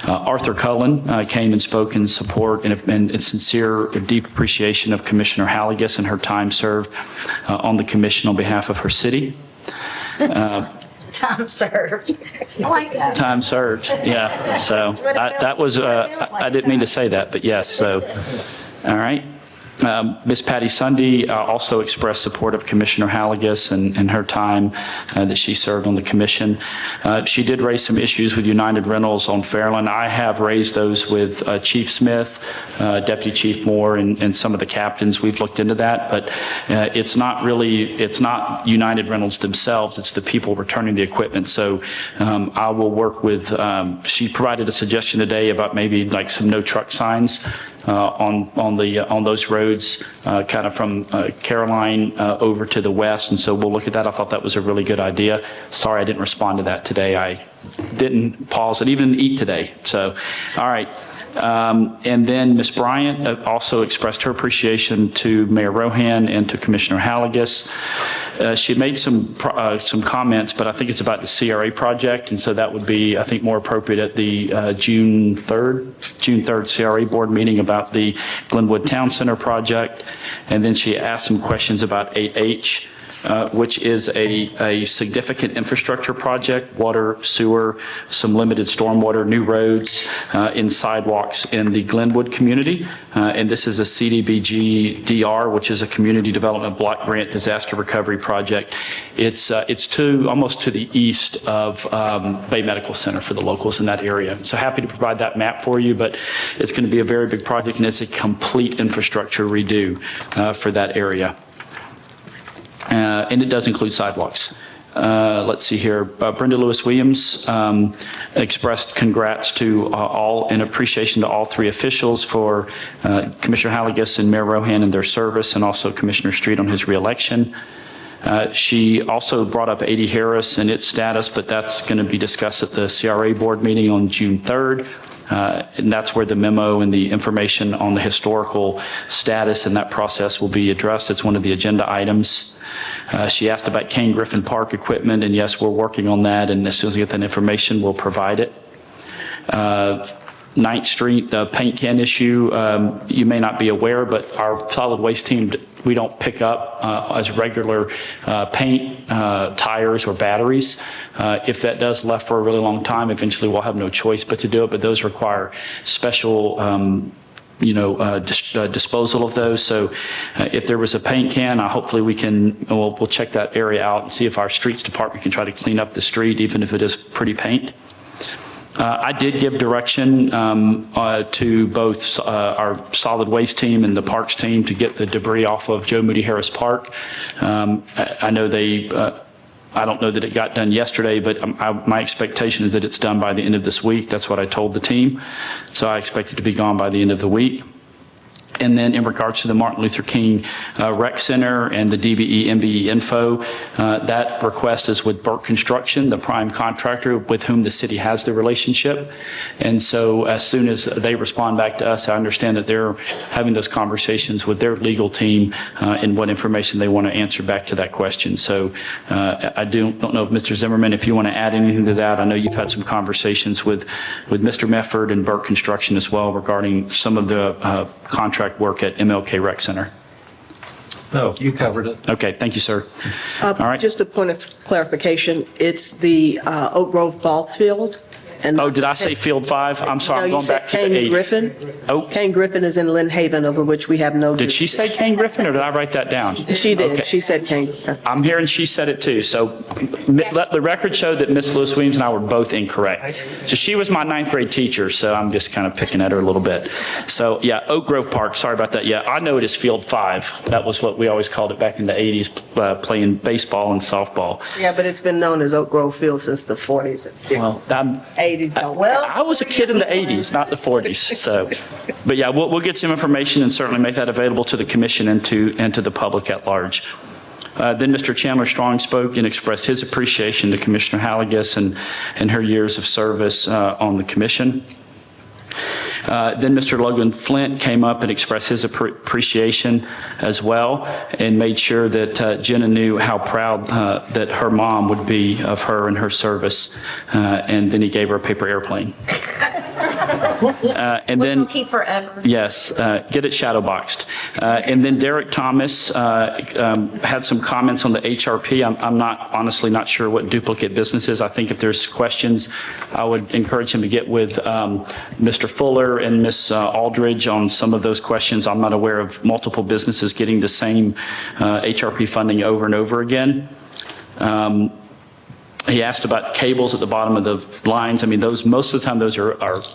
Arthur Cullen came and spoke in support and in sincere, deep appreciation of Commissioner Halligus and her time served on the commission on behalf of her city. Time served. I like that. Time served, yeah. So that was, I didn't mean to say that, but yes, so, all right. Ms. Patty Sunday also expressed support of Commissioner Halligus and her time that she served on the commission. She did raise some issues with United Rentals on Fairland. I have raised those with Chief Smith, Deputy Chief Moore, and some of the captains. We've looked into that, but it's not United Rentals themselves, it's the people returning the equipment. So I will work with, she provided a suggestion today about maybe like some no truck signs on those roads, kind of from Caroline over to the west, and so we'll look at that. I thought that was a really good idea. Sorry I didn't respond to that today. I didn't pause and even eat today. So, all right. And then Ms. Bryant also expressed her appreciation to Mayor Rohan and to Commissioner Halligus. She made some comments, but I think it's about the CRA project, and so that would be, I think, more appropriate at the June 3rd CRA board meeting about the Glenwood Town Center project. And then she asked some questions about 8H. Which is a significant infrastructure project, water, sewer, some limited stormwater, new roads, and sidewalks in the Glenwood community. And this is a CDBG DR, which is a community development block grant disaster recovery project. It's almost to the east of Bay Medical Center for the locals in that area. So happy to provide that map for you, but it's going to be a very big project, and it's a complete infrastructure redo for that area. And it does include sidewalks. Let's see here. Brenda Lewis Williams expressed congrats to all and appreciation to all three officials for Commissioner Halligus and Mayor Rohan and their service, and also Commissioner Street on his reelection. She also brought up 80 Harris and its status, but that's going to be discussed at the CRA board meeting on June 3rd. And that's where the memo and the information on the historical status and that process will be addressed. It's one of the agenda items. She asked about Kane Griffin Park equipment, and yes, we're working on that, and as soon as we get that information, we'll provide it. 9th Street, the paint can issue, you may not be aware, but our solid waste team, we don't pick up as regular paint, tires, or batteries. If that does left for a really long time, eventually we'll have no choice but to do it, but those require special disposal of those. So if there was a paint can, hopefully we'll check that area out and see if our streets department can try to clean up the street, even if it is pretty paint. I did give direction to both our solid waste team and the parks team to get the debris off of Joe Moody Harris Park. I know I don't know that it got done yesterday, but my expectation is that it's done by the end of this week. That's what I told the team. So I expect it to be gone by the end of the week. And then in regards to the Martin Luther King Rec Center and the DBE MBE info, that request is with Burke Construction, the prime contractor with whom the city has the relationship. And so as soon as they respond back to us, I understand that they're having those conversations with their legal team and what information they want to answer back to that question. So I don't know if Mr. Zimmerman, if you want to add anything to that. I know you've had some conversations with Mr. Mefford and Burke Construction as well regarding some of the contract work at MLK Rec Center. No, you covered it. Okay, thank you, sir. All right. Just a point of clarification, it's the Oak Grove ball field, Oh, did I say Field 5? I'm sorry, I'm No, you going back said to the Kane 80s. Griffin. Oh. Kane Griffin is in Lynn Haven, over which we have no. Did she say Kane Griffin, or did I write that down? She did. Okay. She said Kane. I'm hearing she said it too. So let the record show that Miss Lewis Williams and I were both incorrect. So she was my ninth grade teacher, so I'm just kind of picking at her a little bit. So yeah, Oak Grove Park, sorry about that. Yeah, I know it is Field 5. That was what we always called it back in the 80s, playing baseball and softball. Yeah, but it's been known as Oak Grove Field since the 40s and 50s. Well, 80s. No, well. I was a kid in the 80s, not the 40s. So, but yeah, we'll get some information and certainly make that available to the commission and to the public at large. Then Mr. Chandler Strong spoke and expressed his appreciation to Commissioner Halligus and her years of service on the commission. Then Mr. Logan Flint came up and expressed his appreciation as well and made sure that Jenna knew how proud that her mom would be of her and her service. And then he gave her a paper airplane. And then Which will keep forever. yes, get it shadow boxed. And then Derek Thomas had some comments on the HRP. I'm honestly not sure what duplicate business is. I think if there's questions, I would encourage him to get with Mr. Fuller and Ms. Aldridge on some of those questions. I'm not aware of multiple businesses getting the same HRP funding over and over again. He asked about the cables at the bottom of the lines. I mean, those, most of the time, those are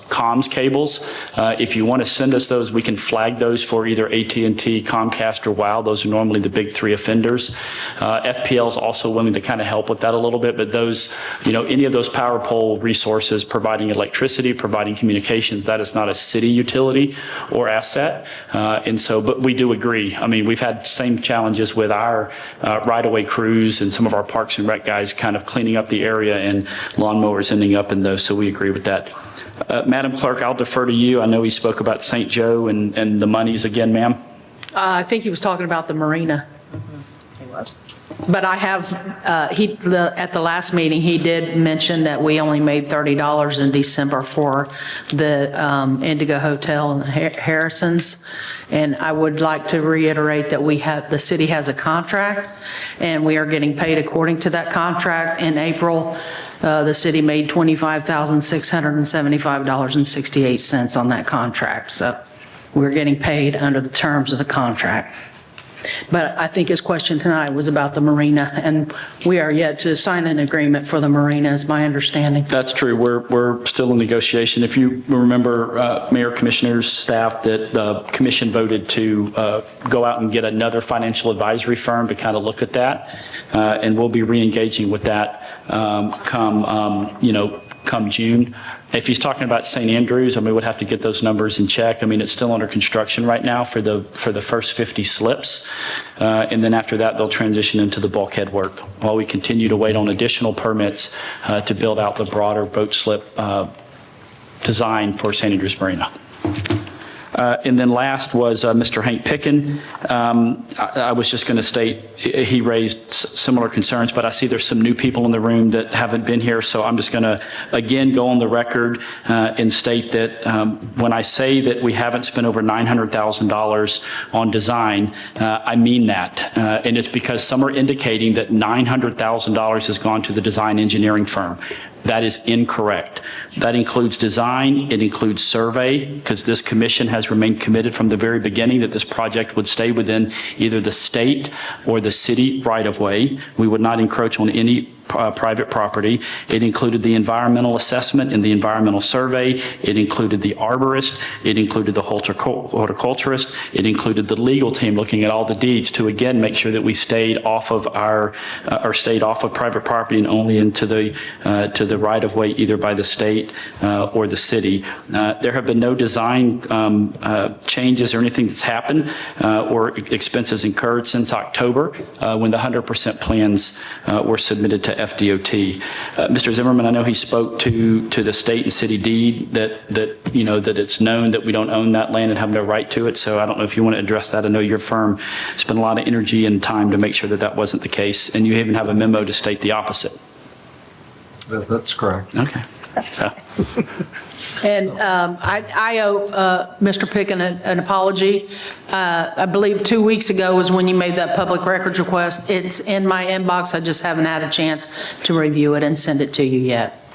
comms cables. If you want to send us those, we can flag those for either AT&T, Comcast, or WOW. Those are normally the big three offenders. FPL is also willing to kind of help with that a little bit, but those, you know, any of those power pole resources providing electricity, providing communications, that is not a city utility or asset. And so, but we do agree. I mean, we've had same challenges with our right-of-way crews and some of our Parks and Rec guys kind of cleaning up the area and lawnmowers ending up in those, so we agree with that. Madam Clerk, I'll defer to you. I know he spoke about St. Joe and the monies again, ma'am. I think he was talking about the marina. He was. But I have, at the last meeting, he did mention that we only made $30 in December for the Indigo Hotel and the Harrisons. And I would like to reiterate that the city has a contract, and we are getting paid according to that contract. In April, the city made $25,675.68 on that contract. So we're getting paid under the terms of the contract. But I think his question tonight was about the marina, and we are yet to sign an agreement for the marina, is my understanding. That's true. We're still in negotiation. If you remember, Mayor, Commissioners, staff, that the commission voted to go out and get another financial advisory firm to kind of look at that. And we'll be re-engaging with that come June. If he's talking about St. Andrews, I mean, we'd have to get those numbers in check. I mean, it's still under construction right now for the first 50 slips. And then after that, they'll transition into the bulkhead work while we continue to wait on additional permits to build out the broader boat slip design for St. Andrews Marina. And then last was Mr. Hank Picken. I was just going to state he raised similar concerns, but I see there's some new people in the room that haven't been here, so I'm just going to again go on the record and state that when I say that we haven't spent over $900,000 on design, I mean that. And it's because some are indicating that $900,000 has gone to the design engineering firm. That is incorrect. That includes design, it includes survey, because this commission has remained committed from the very beginning that this project would stay within either the state or the city right-of-way. We would not encroach on any private property. It included the environmental assessment and the environmental survey. It included the arborist. It included the horticulturist. It included the legal team looking at all the deeds to again make sure that we stayed off of stayed off of private property and only into the to the right of way either by the state or the city. There have been no design changes or anything that's happened or expenses incurred since October when the 100% plans were submitted to FDOT. Mr. Zimmerman, I know he spoke to the state and city deed that it's known that we don't own that land and have no right to it. So I don't know if you want to address that. I know your firm spent a lot of energy and time to make sure that that wasn't the case, and you even have a memo to state the opposite. That's correct. Okay. That's correct. And I owe Mr. Picken an apology. I believe 2 weeks ago was when you made that public records request. It's in my inbox. I just haven't had a chance to review it and send it to you yet.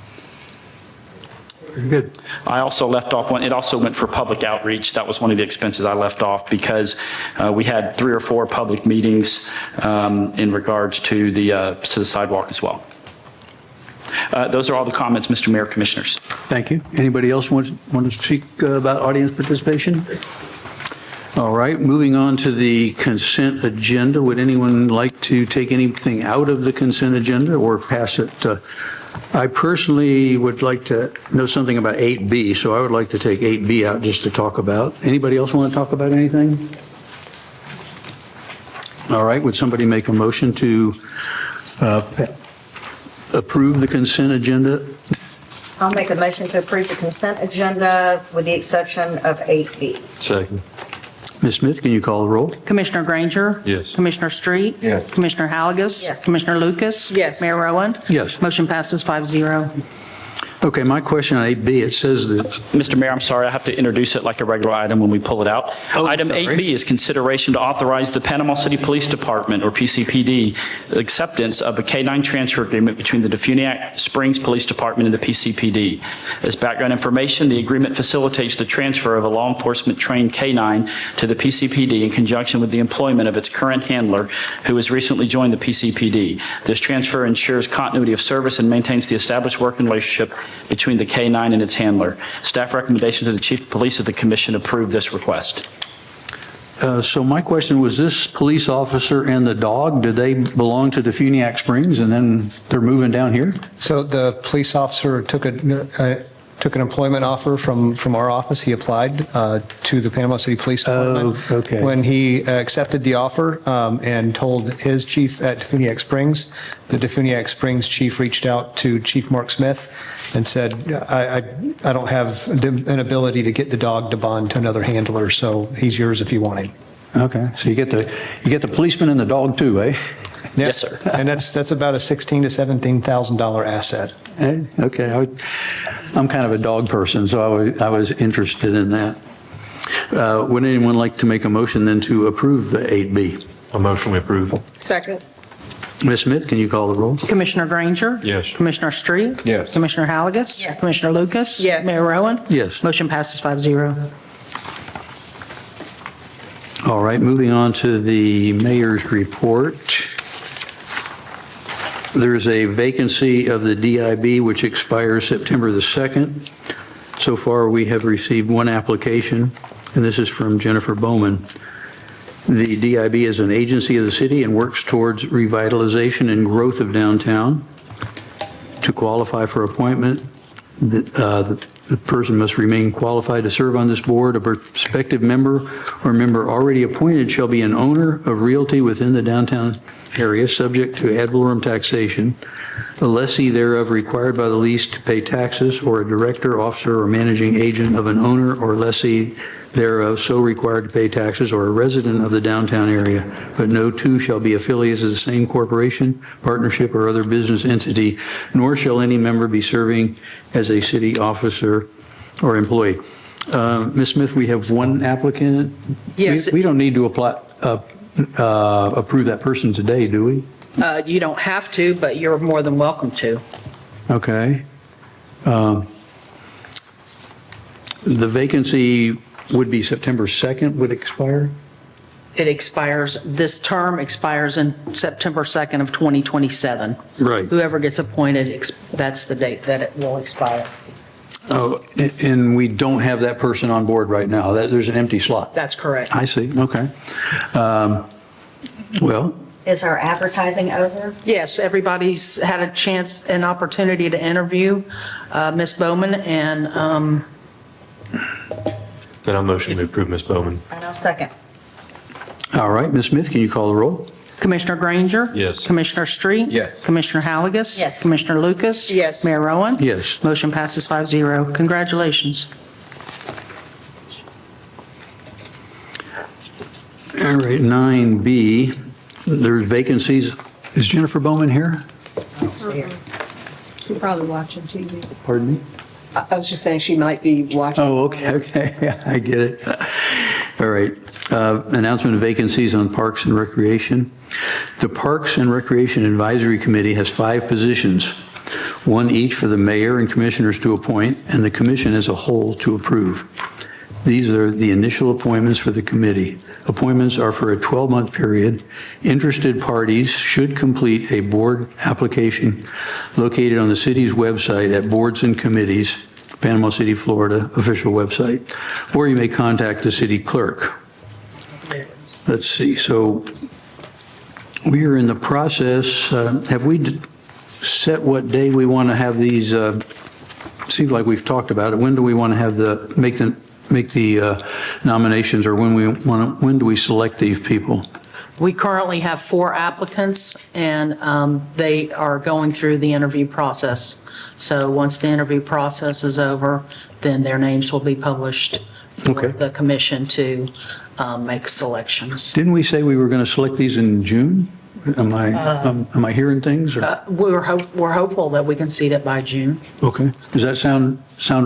Very good. I also left off one, it also went for public outreach. That was one of the expenses I left off because we had 3 or 4 public meetings in regards to the sidewalk as well. Those are all the comments, Mr. Mayor, Commissioners. Thank you. Anybody else want to speak about audience participation? All right, moving on to the consent agenda. Would anyone like to take anything out of the consent agenda or pass it? I personally would like to know something about 8B, so I would like to take 8B out just to talk about. Anybody else want to talk about anything? All right, would somebody make a motion to approve the consent agenda? I'll make a motion to approve the consent agenda with the exception of 8B. Second. Ms. Smith, can you call the roll? Commissioner Granger? Yes. Commissioner Street? Yes. Commissioner Halagus? Yes. Commissioner Lucas? Yes. Mayor Rowan? Yes. Motion passes 5-0. Okay, my question on 8B, it says that... Mr. Mayor, I'm sorry, I have to introduce it like a regular item when we pull it out. Item sorry. 8B is consideration to authorize the Panama City Police Department, or PCPD, acceptance of a K-9 transfer agreement between the Defuniak Springs Police Department and the PCPD. As background information, the agreement facilitates the transfer of a law enforcement trained K-9 to the PCPD in conjunction with the employment of its current handler, who has recently joined the PCPD. This transfer ensures continuity of service and maintains the established working relationship between the K-9 and its handler. Staff recommendation to the Chief of Police of the Commission approve this request. So my question was, this police officer and the dog, do they belong to Defuniak Springs and then they're moving down here? So the police officer took an employment offer from our office. He applied to the Panama City Police Department. Oh, okay. When he accepted the offer and told his chief at Defuniak Springs, the Defuniak Springs chief reached out to Chief Mark Smith and said, I don't have an ability to get the dog to bond to another handler, so he's yours if you want him. Okay, so you get the policeman and the dog too, eh? Yeah. Yes, sir. And that's about a $16,000 to $17,000 asset. Okay, I'm kind of a dog person, so I was interested in that. Would anyone like to make a motion then to approve the 8B? A motion we approve. Second. Ms. Smith, can you call the roll? Commissioner Granger? Yes. Commissioner Street? Yes. Commissioner Halagus? Yes. Commissioner Lucas? Yes. Mayor Rowan? Yes. Motion passes 5-0. All right, moving on to the mayor's report. There's a vacancy of the DIB which expires September the 2nd. So far, we have received one application, and this is from Jennifer Bowman. The DIB is an agency of the city and works towards revitalization and growth of downtown. To qualify for appointment, the person must remain qualified to serve on this board. A prospective member or member already appointed shall be an owner of realty within the downtown area, subject to ad valorem taxation, a lessee thereof required by the lease to pay taxes, or a director, officer, or managing agent of an owner or lessee thereof so required to pay taxes, or a resident of the downtown area, but no two shall be affiliates of the same corporation, partnership, or other business entity, nor shall any member be serving as a city officer or employee. Ms. Smith, we have one applicant. Yes. We don't need to approve that person today, do we? You don't have to, but you're more than welcome to. Okay. The vacancy would be September 2nd would expire? It expires, this term expires in September 2nd of 2027. Right. Whoever gets appointed, that's the date that it will expire. Oh, and we don't have that person on board right now. There's an empty slot. That's correct. I see, okay. Well, Is our advertising over? Yes, everybody's had a chance, an opportunity to interview Ms. Bowman, and Then I'll motion to approve Ms. Bowman. And I'll second. all right, Ms. Smith, can you call the roll? Commissioner Granger? Yes. Commissioner Street? Yes. Commissioner Halagus? Yes. Commissioner Lucas? Yes. Mayor Rowan? Yes. Motion passes 5-0. Congratulations. All right, 9B, there's vacancies. Is Jennifer Bowman here? See her. She's probably watching TV. Pardon me? I was just saying she might be watching. Oh, okay, yeah, I get it. All right, announcement of vacancies on Parks and Recreation. The Parks and Recreation Advisory Committee has 5 positions. one each for the mayor and commissioners to appoint, and the commission as a whole to approve. These are the initial appointments for the committee. Appointments are for a 12-month period. Interested parties should complete a board application located on the city's website at Boards and Committees, Panama City, Florida, official website, or you may contact the city clerk. Let's see, so we are in the process, have we set what day we want to have these, seems like we've talked about it, when do we want to have make the nominations, or when do we select these people? We currently have 4 applicants, and they are going through the interview process. So once the interview process is over, then their names will be published for the commission to make selections. Didn't we say we were going to select these in June? Am I hearing things? Or? We're hopeful that we can seat it by June. Okay. Does that sound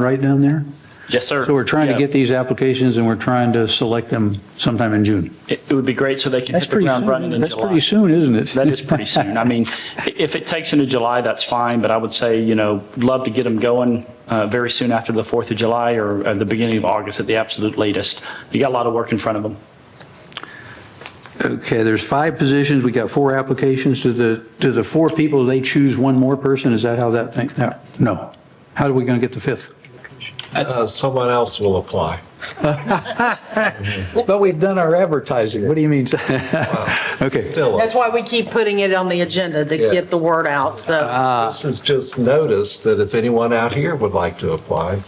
right down there? Yes, sir. So we're trying to get these applications and we're trying to select them sometime in June. It would be great so they can hit the ground running in July. That's pretty soon, isn't it? That is pretty soon. I mean, if it takes into July, that's fine, but I would say, love to get them going very soon after the 4th of July or at the beginning of August at the absolute latest. You got a lot of work in front of them. Okay, there's 5 positions. We got 4 applications. Do the 4 people, they choose one more person? Is that how that thing? No. How are we going to get the 5th? Someone else will apply. But we've done our advertising. What do you mean? Okay. That's why we keep putting it on the agenda to get the word out. So This is just notice that if anyone out here would like to apply,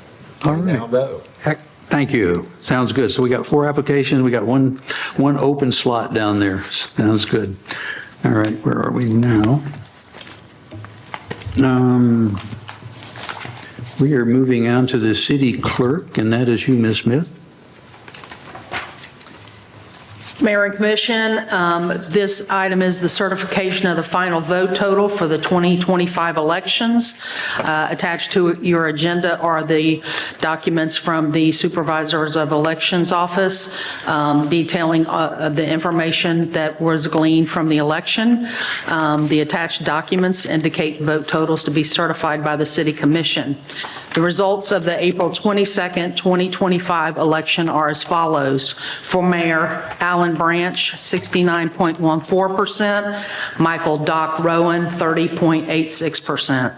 all right. now know. Thank you. Sounds good. So we got 4 applications. We got one open slot down there. Sounds good. All right, where are we now? We are moving on to the city clerk, and that is you, Ms. Smith. Mayor and Commission, this item is the certification of the final vote total for the 2025 elections. Attached to your agenda are the documents from the Supervisors of Elections Office detailing the information that was gleaned from the election. The attached documents indicate vote totals to be certified by the City Commission. The results of the April 22nd, 2025 election are as follows. For Mayor, Alan Branch, 69.14%. Michael Doc Rowan, 30.86%.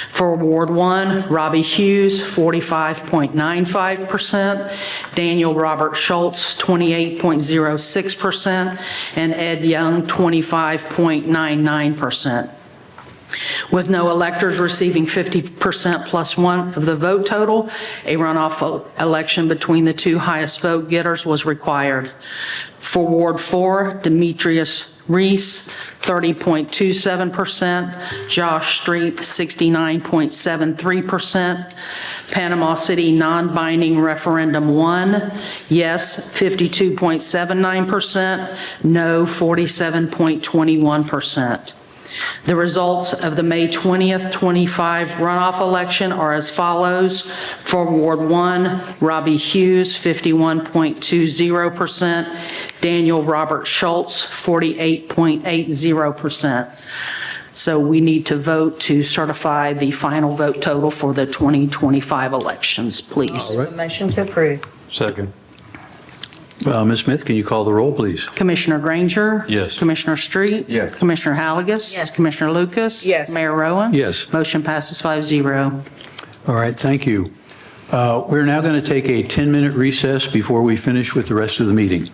For Ward 1, Robbie Hughes, 45.95%. Daniel Robert Schultz, 28.06%. And Ed Young, 25.99%. With no electors receiving 50% plus 1 of the vote total, a runoff election between the 2 highest vote getters was required. For Ward 4, Demetrius Reese, 30.27%, Josh Street, 69.73%, Panama City non-binding referendum 1, yes, 52.79%, no, 47.21%. The results of the May 20th, 25 runoff election are as follows. For Ward 1, Robbie Hughes, 51.20%. Daniel Robert Schultz, 48.80%. So we need to vote to certify the final vote total for the 2025 elections, please. All right. Motion to approve. Second. Ms. Smith, can you call the roll, please? Commissioner Granger? Yes. Commissioner Street? Yes. Commissioner Halagus? Yes. Commissioner Lucas? Yes. Mayor Rowan? Yes. Motion passes 5-0. All right, thank you. We're now going to take a 10-minute recess before we finish with the rest of the meeting.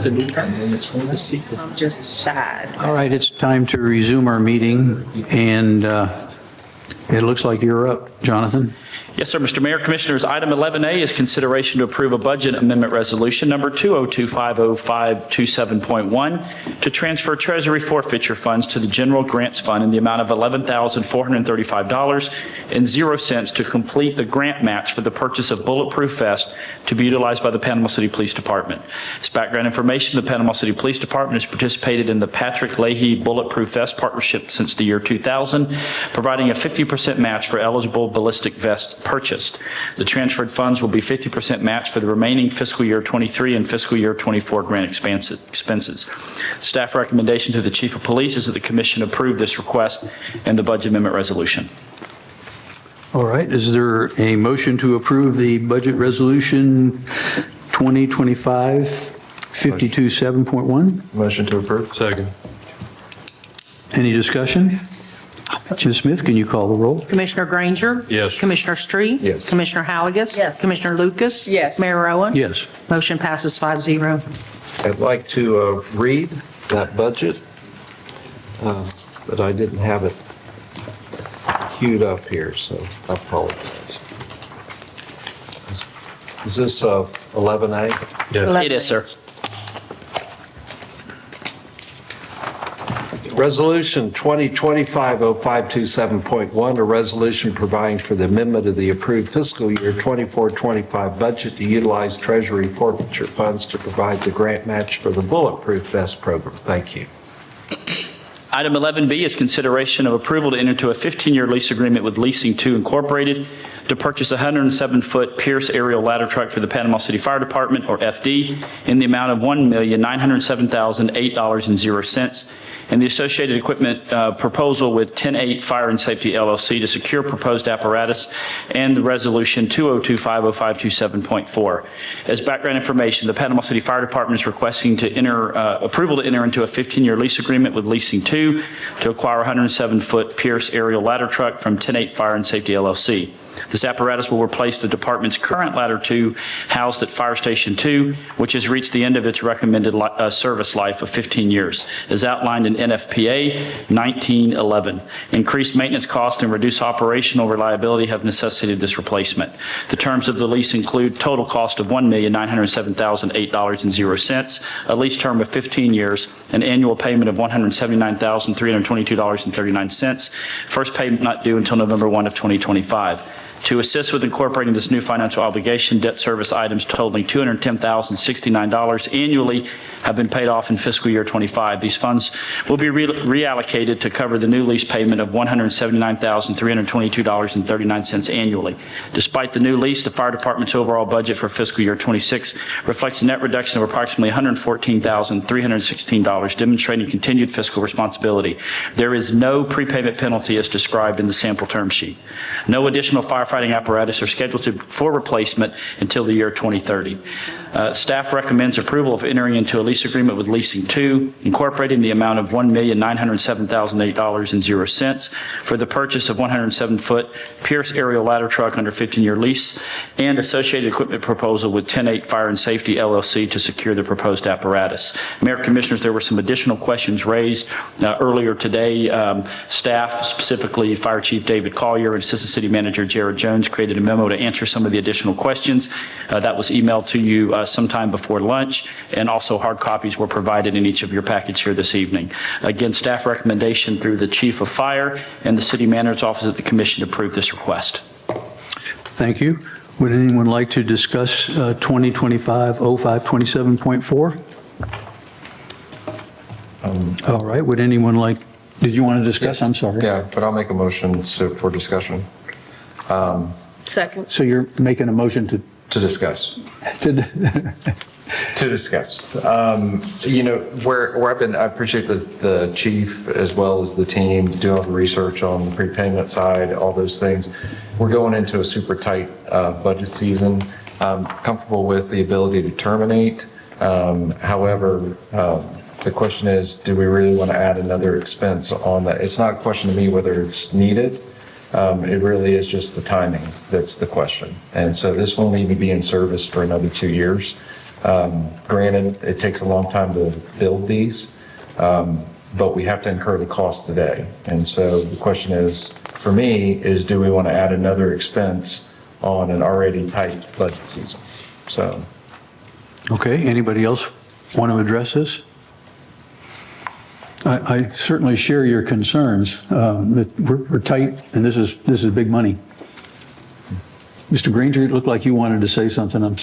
I'm just shy. All right, it's time to resume our meeting, and it looks like you're up, Jonathan. Yes, sir, Mr. Mayor, Commissioners, item 11A is consideration to approve a budget amendment resolution number 202-50527.1 to transfer Treasury forfeiture funds to the General Grants Fund in the amount of $11,435.00 to complete the grant match for the purchase of bulletproof vests to be utilized by the Panama City Police Department. As background information, the Panama City Police Department has participated in the Patrick Leahy Bulletproof Vest Partnership since the year 2000, providing a 50% match for eligible ballistic vests purchased. The transferred funds will be 50% matched for the remaining fiscal year 23 and fiscal year 24 grant expenses. Staff recommendation to the Chief of Police is that the Commission approve this request and the budget amendment resolution. All right, is there a motion to approve the budget resolution 2025-52-7.1? Motion to approve. Second. Any discussion? Ms. Smith, can you call the roll? Commissioner Granger? Yes. Commissioner Street? Yes. Commissioner Halagus? Yes. Commissioner Lucas? Yes. Mayor Owen? Yes. Motion passes 5-0. I'd like to read that budget, but I didn't have it queued up here, so I apologize. Is this 11A? It is, sir. Resolution 2025-0527.1, a resolution providing for the amendment of the approved fiscal year 24-25 budget to utilize Treasury forfeiture funds to provide the grant match for the Bulletproof Vest program. Thank you. Item 11B is consideration of approval to enter into a 15-year lease agreement with Leasing 2 Incorporated to purchase a 107-foot Pierce aerial ladder truck for the Panama City Fire Department, or FD, in the amount of $1,907,008.00, and the associated equipment proposal with 10-8 Fire and Safety LLC to secure proposed apparatus, and the resolution 202-50527.4. As background information, the Panama City Fire Department is requesting to approval to enter into a 15-year lease agreement with Leasing 2 to acquire a 107-foot Pierce aerial ladder truck from 10-8 Fire and Safety LLC. This apparatus will replace the department's current Ladder 2 housed at Fire Station 2, which has reached the end of its recommended service life of 15 years, as outlined in NFPA 1911. Increased maintenance costs and reduced operational reliability have necessitated this replacement. The terms of the lease include total cost of $1,907,008.00, a lease term of 15 years, an annual payment of $179,322.39, first payment not due until November 1 of 2025. To assist with incorporating this new financial obligation, debt service items totaling $210,069 annually have been paid off in fiscal year 25. These funds will be reallocated to cover the new lease payment of $179,322.39 annually. Despite the new lease, the fire department's overall budget for fiscal year 26 reflects a net reduction of approximately $114,316, demonstrating continued fiscal responsibility. There is no prepayment penalty as described in the sample term sheet. No additional firefighting apparatus are scheduled for replacement until the year 2030. Staff recommends approval of entering into a lease agreement with Leasing 2, incorporating the amount of $1,907,008.00 for the purchase of 107-foot Pierce aerial ladder truck under 15-year lease, and associated equipment proposal with 10-8 Fire and Safety LLC to secure the proposed apparatus. Mayor, Commissioners, there were some additional questions raised earlier today. Staff, specifically Fire Chief David Collier and Assistant City Manager Jared Jones, created a memo to answer some of the additional questions. That was emailed to you sometime before lunch, and also hard copies were provided in each of your packets here this evening. Again, staff recommendation through the Chief of Fire and the City Manager's Office that the Commission approve this request. Thank you. Would anyone like to discuss 2025-05-27.4? All right, would anyone like, did you want to discuss? I'm sorry. Yeah, but I'll make a motion for discussion. Second. So you're making a motion to discuss. To discuss. Where I've been, I appreciate the chief as well as the team doing all the research on the prepayment side, all those things. We're going into a super tight budget season. I'm comfortable with the ability to terminate. However, the question is, do we really want to add another expense on that? It's not a question to me whether it's needed. It really is just the timing that's the question. And so this won't even be in service for another 2 years. Granted, it takes a long time to build these, but we have to incur the cost today. And so the question is, for me, is do we want to add another expense on an already tight budget season. So. Okay, anybody else want to address this? I certainly share your concerns. That we're tight, and this is big money. Mr. Granger, it looked like you wanted to say something.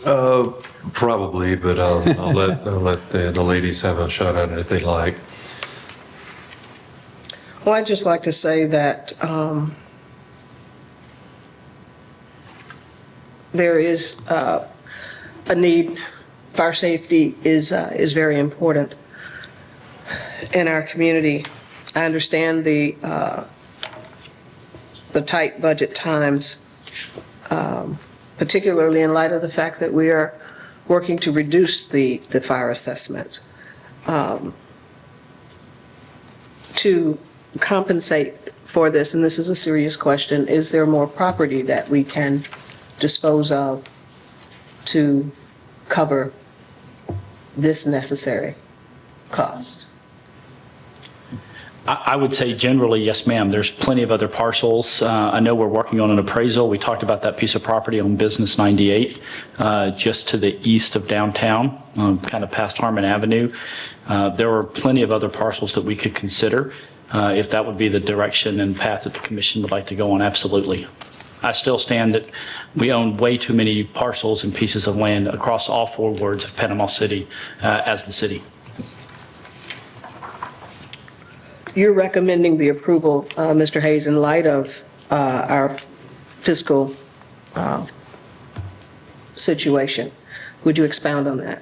Probably, but I'll let the ladies have a shot at it if they'd like. Well, I'd just like to say that there is a need. Fire safety is very important in our community. I understand the tight budget times, particularly in light of the fact that we are working to reduce the fire assessment. To compensate for this, and this is a serious question, is there more property that we can dispose of to cover this necessary cost? I would say generally, yes, ma'am. There's plenty of other parcels. I know we're working on an appraisal. We talked about that piece of property on Business 98, just to the east of downtown, kind of past Harmon Avenue. There are plenty of other parcels that we could consider if that would be the direction and path that the commission would like to go on, absolutely. I still stand that we own way too many parcels and pieces of land across all four wards of Panama City as the city. You're recommending the approval, Mr. Hayes, in light of our fiscal situation. Would you expound on that?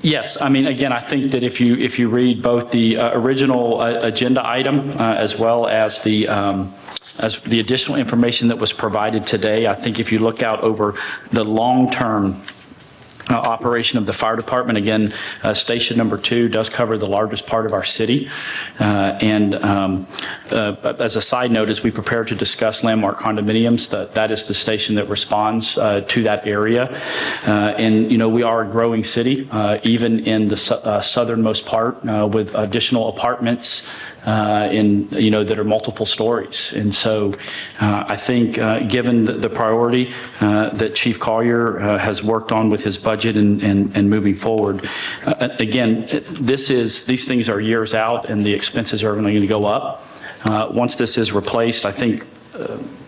Yes, I mean, again, I think that if you read both the original agenda item as well as the additional information that was provided today, I think if you look out over the long-term operation of the fire department, again, station number 2 does cover the largest part of our city. As a side note, as we prepare to discuss landmark condominiums, that is the station that responds to that area. And, you know, we are a growing city, even in the southernmost part with additional apartments that are multiple stories. And so I think given the priority that Chief Collier has worked on with his budget and moving forward, again, these things are years out and the expenses are only going to go up. Once this is replaced, I think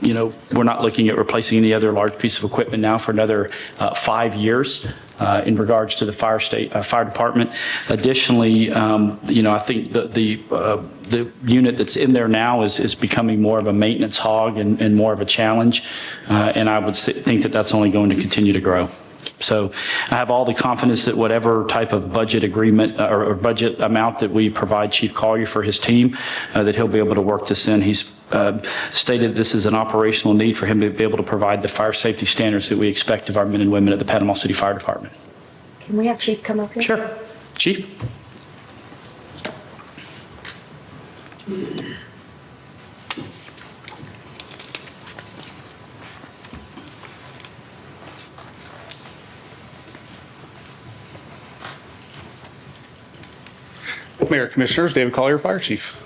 we're not looking at replacing any other large piece of equipment now for another 5 years in regards to the fire department. Additionally, I think the unit that's in there now is becoming more of a maintenance hog and more of a challenge. And I would think that that's only going to continue to grow. So I have all the confidence that whatever type of budget agreement or budget amount that we provide Chief Collier for his team, that he'll be able to work this in. He's stated this is an operational need for him to be able to provide the fire safety standards that we expect of our men and women at the Panama City Fire Department. Can we have Chief come up here? Sure. Chief? Mayor, Commissioners, David Collier, Fire Chief.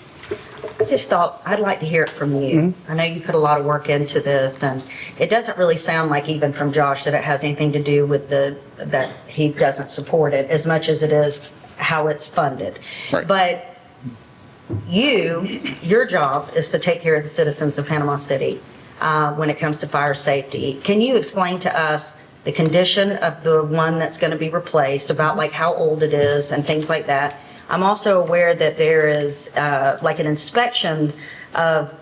I just thought I'd like to hear it from you. I know you put a lot of work into this, and it doesn't really sound like even from Josh that it has anything to do with that he doesn't support it as much as it is how it's funded. Right. But your job is to take care of the citizens of Panama City when it comes to fire safety. Can you explain to us the condition of the one that's going to be replaced, about like how old it is and things like that? I'm also aware that there is like an inspection of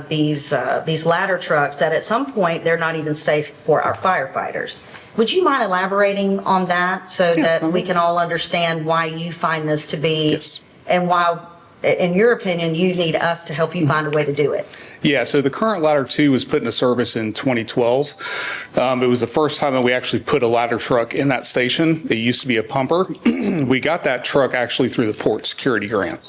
these ladder trucks that at some point they're not even safe for our firefighters. Would you mind elaborating on that so that we can all understand why you find this to be, and why, in your opinion, you need us to help you find a way to do it? Yeah, so the current ladder 2 was put into service in 2012. It was the first time that we actually put a ladder truck in that station. It used to be a pumper. We got that truck actually through the port security grant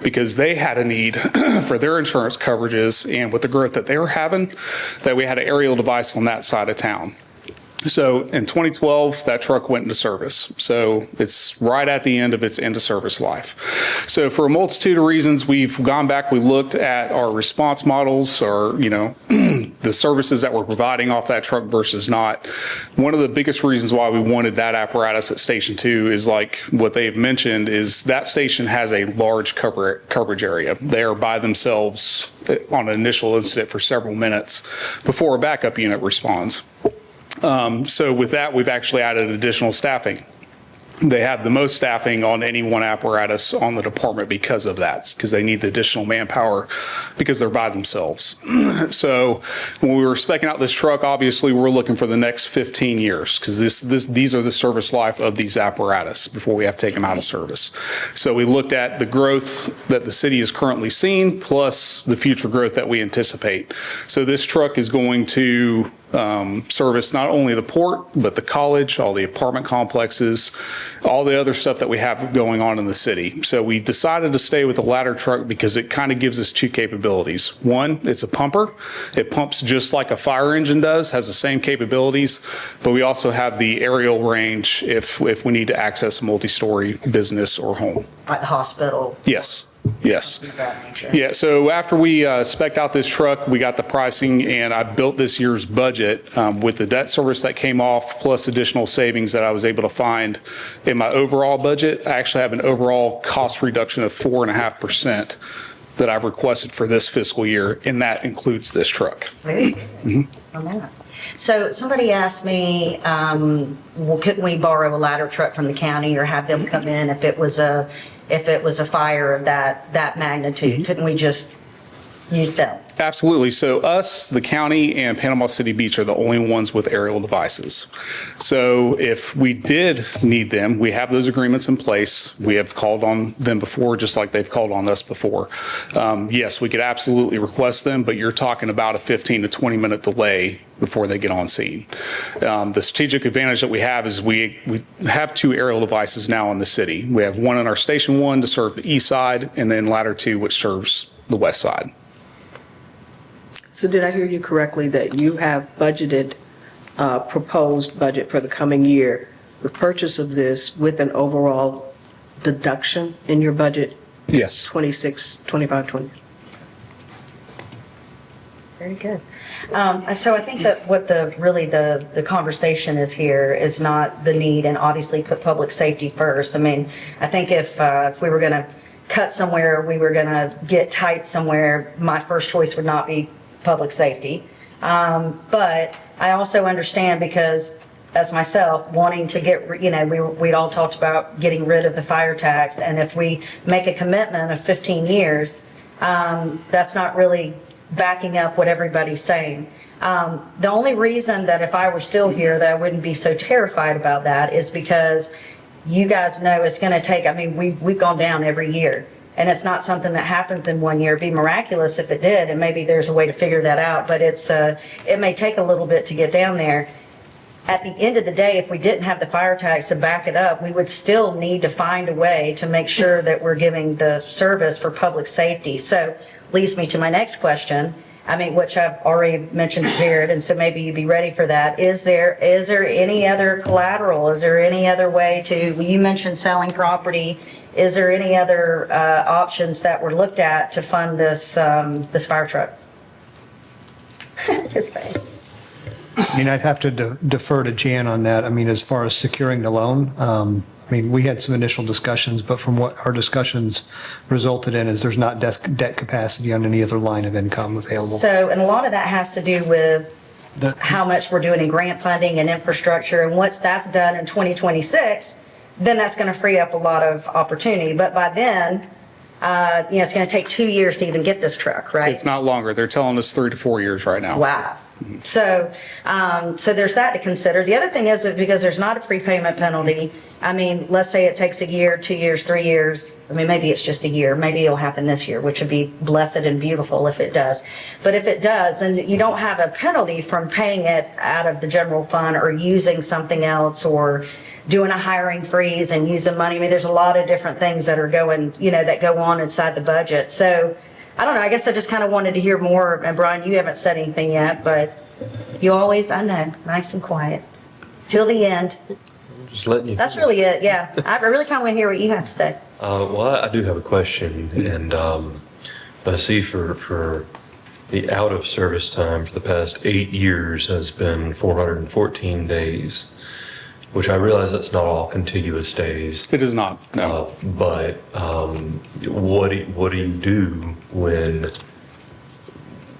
because they had a need for their insurance coverages, and with the growth that they were having, that we had an aerial device on that side of town. So in 2012, that truck went into service. So it's right at the end of its end of service life. So for a multitude of reasons, we've gone back, we looked at our response models, our, the services that we're providing off that truck versus not. One of the biggest reasons why we wanted that apparatus at Station 2 is like what they've mentioned is that station has a large coverage area. They are by themselves on an initial incident for several minutes before a backup unit responds. So with that, we've actually added additional staffing. They have the most staffing on any one apparatus on the department because of that, because they need the additional manpower because they're by themselves. So when we were speccing out this truck, obviously we're looking for the next 15 years because these are the service life of these apparatus before we have to take them out of service. So we looked at the growth that the city is currently seeing plus the future growth that we anticipate. So this truck is going to service not only the port, but the college, all the apartment complexes, all the other stuff that we have going on in the city. So we decided to stay with the ladder truck because it kind of gives us two capabilities. One, it's a pumper. It pumps just like a fire engine does, has the same capabilities, but we also have the aerial range if we need to access a multi-story business or home. Like the hospital. Yes. Yes. Of that nature. Yeah, so after we spec'd out this truck, we got the pricing and I built this year's budget with the debt service that came off plus additional savings that I was able to find in my overall budget. I actually have an overall cost reduction of 4.5% that I've requested for this fiscal year, and that includes this truck. Very good. On that. So somebody asked me, well, couldn't we borrow a ladder truck from the county or have them come in if it was a fire of that magnitude? Couldn't we just use them? Absolutely. So us, the county, and Panama City Beach are the only ones with aerial devices. So if we did need them, we have those agreements in place. We have called on them before, just like they've called on us before. Yes, we could absolutely request them, but you're talking about a 15 to 20 minute delay before they get on scene. The strategic advantage that we have is we have two aerial devices now in the city. We have one in our Station 1 to serve the east side, and then Ladder 2, which serves the west side. So did I hear you correctly that you have budgeted, proposed budget for the coming year, the purchase of this with an overall deduction in your budget? Yes. 26, 25, 20. Very good. So I think that what the conversation is here is not the need, and obviously put public safety first. I mean, I think if we were going to cut somewhere, we were going to get tight somewhere, my first choice would not be public safety. But I also understand because as myself, wanting to get, we'd all talked about getting rid of the fire tax. And if we make a commitment of 15 years, that's not really backing up what everybody's saying. The only reason that if I were still here that I wouldn't be so terrified about that is because you guys know it's going to take, we've gone down every year. And it's not something that happens in 1 year. It'd be miraculous if it did, and maybe there's a way to figure that out, but it may take a little bit to get down there. At the end of the day, if we didn't have the fire tax to back it up, we would still need to find a way to make sure that we're giving the service for public safety. So leads me to my next question, which I've already mentioned to Jared, and so maybe you'd be ready for that. Is there any other collateral? Is there any other way you mentioned selling property. Is there any other options that were looked at to fund this fire truck? His face. I'd have to defer to Jan on that. As far as securing the loan, we had some initial discussions, but from what our discussions resulted in is there's not debt capacity on any other line of income available. So, and a lot of that has to do with how much we're doing in grant funding and infrastructure, and once that's done in 2026, then that's going to free up a lot of opportunity. But by then, it's going to take 2 years to even get this truck, right? If not longer. They're telling us 3 to 4 years right now. Wow. So there's that to consider. The other thing is that because there's not a prepayment penalty, let's say it takes a year, 2 years, 3 years. Maybe it's just a year. Maybe it'll happen this year, which would be blessed and beautiful if it does. But if it does, and you don't have a penalty from paying it out of the general fund or using something else or doing a hiring freeze and using money. There's a lot of different things that are going, that go on inside the budget. So I don't know. I guess I just kind of wanted to hear more. And Brian, you haven't said anything yet, but you always, I know, nice and quiet till the end. Just letting you. That's really it. Yeah. I really kind of want to hear what you have to say. Well, I do have a question, and I see for The out-of-service time for the past 8 years has been 414 days, which I realize that's not all contiguous days. It is not, no. But what do you do when,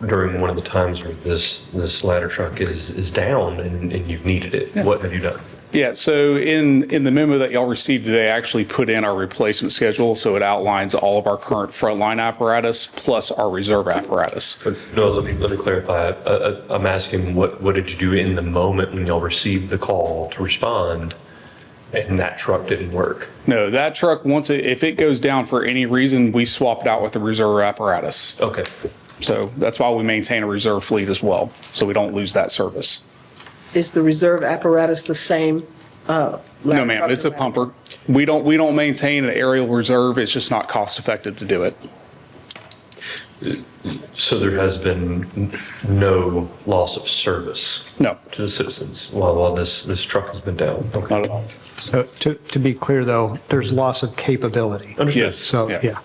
during one of the times where this ladder truck is down and you've needed it? What have you done? Yeah, so in the memo that y'all received today, I actually put in our replacement schedule, so it outlines all of our current frontline apparatus plus our reserve apparatus. But no, let me clarify. I'm asking what did you do in the moment when y'all received the call to respond and that truck didn't work? No, that truck, if it goes down for any reason, we swap it out with the reserve apparatus. Okay. So that's why we maintain a reserve fleet as well, so we don't lose that service. Is the reserve apparatus the same? No, ma'am, it's a pumper. We don't maintain an aerial reserve. It's just not cost effective to do it. So there has been no loss of service? No. To the citizens while this truck has been down? Not at all. So to be clear, though, there's loss of capability. Understood. Yes. So, Yeah. yeah.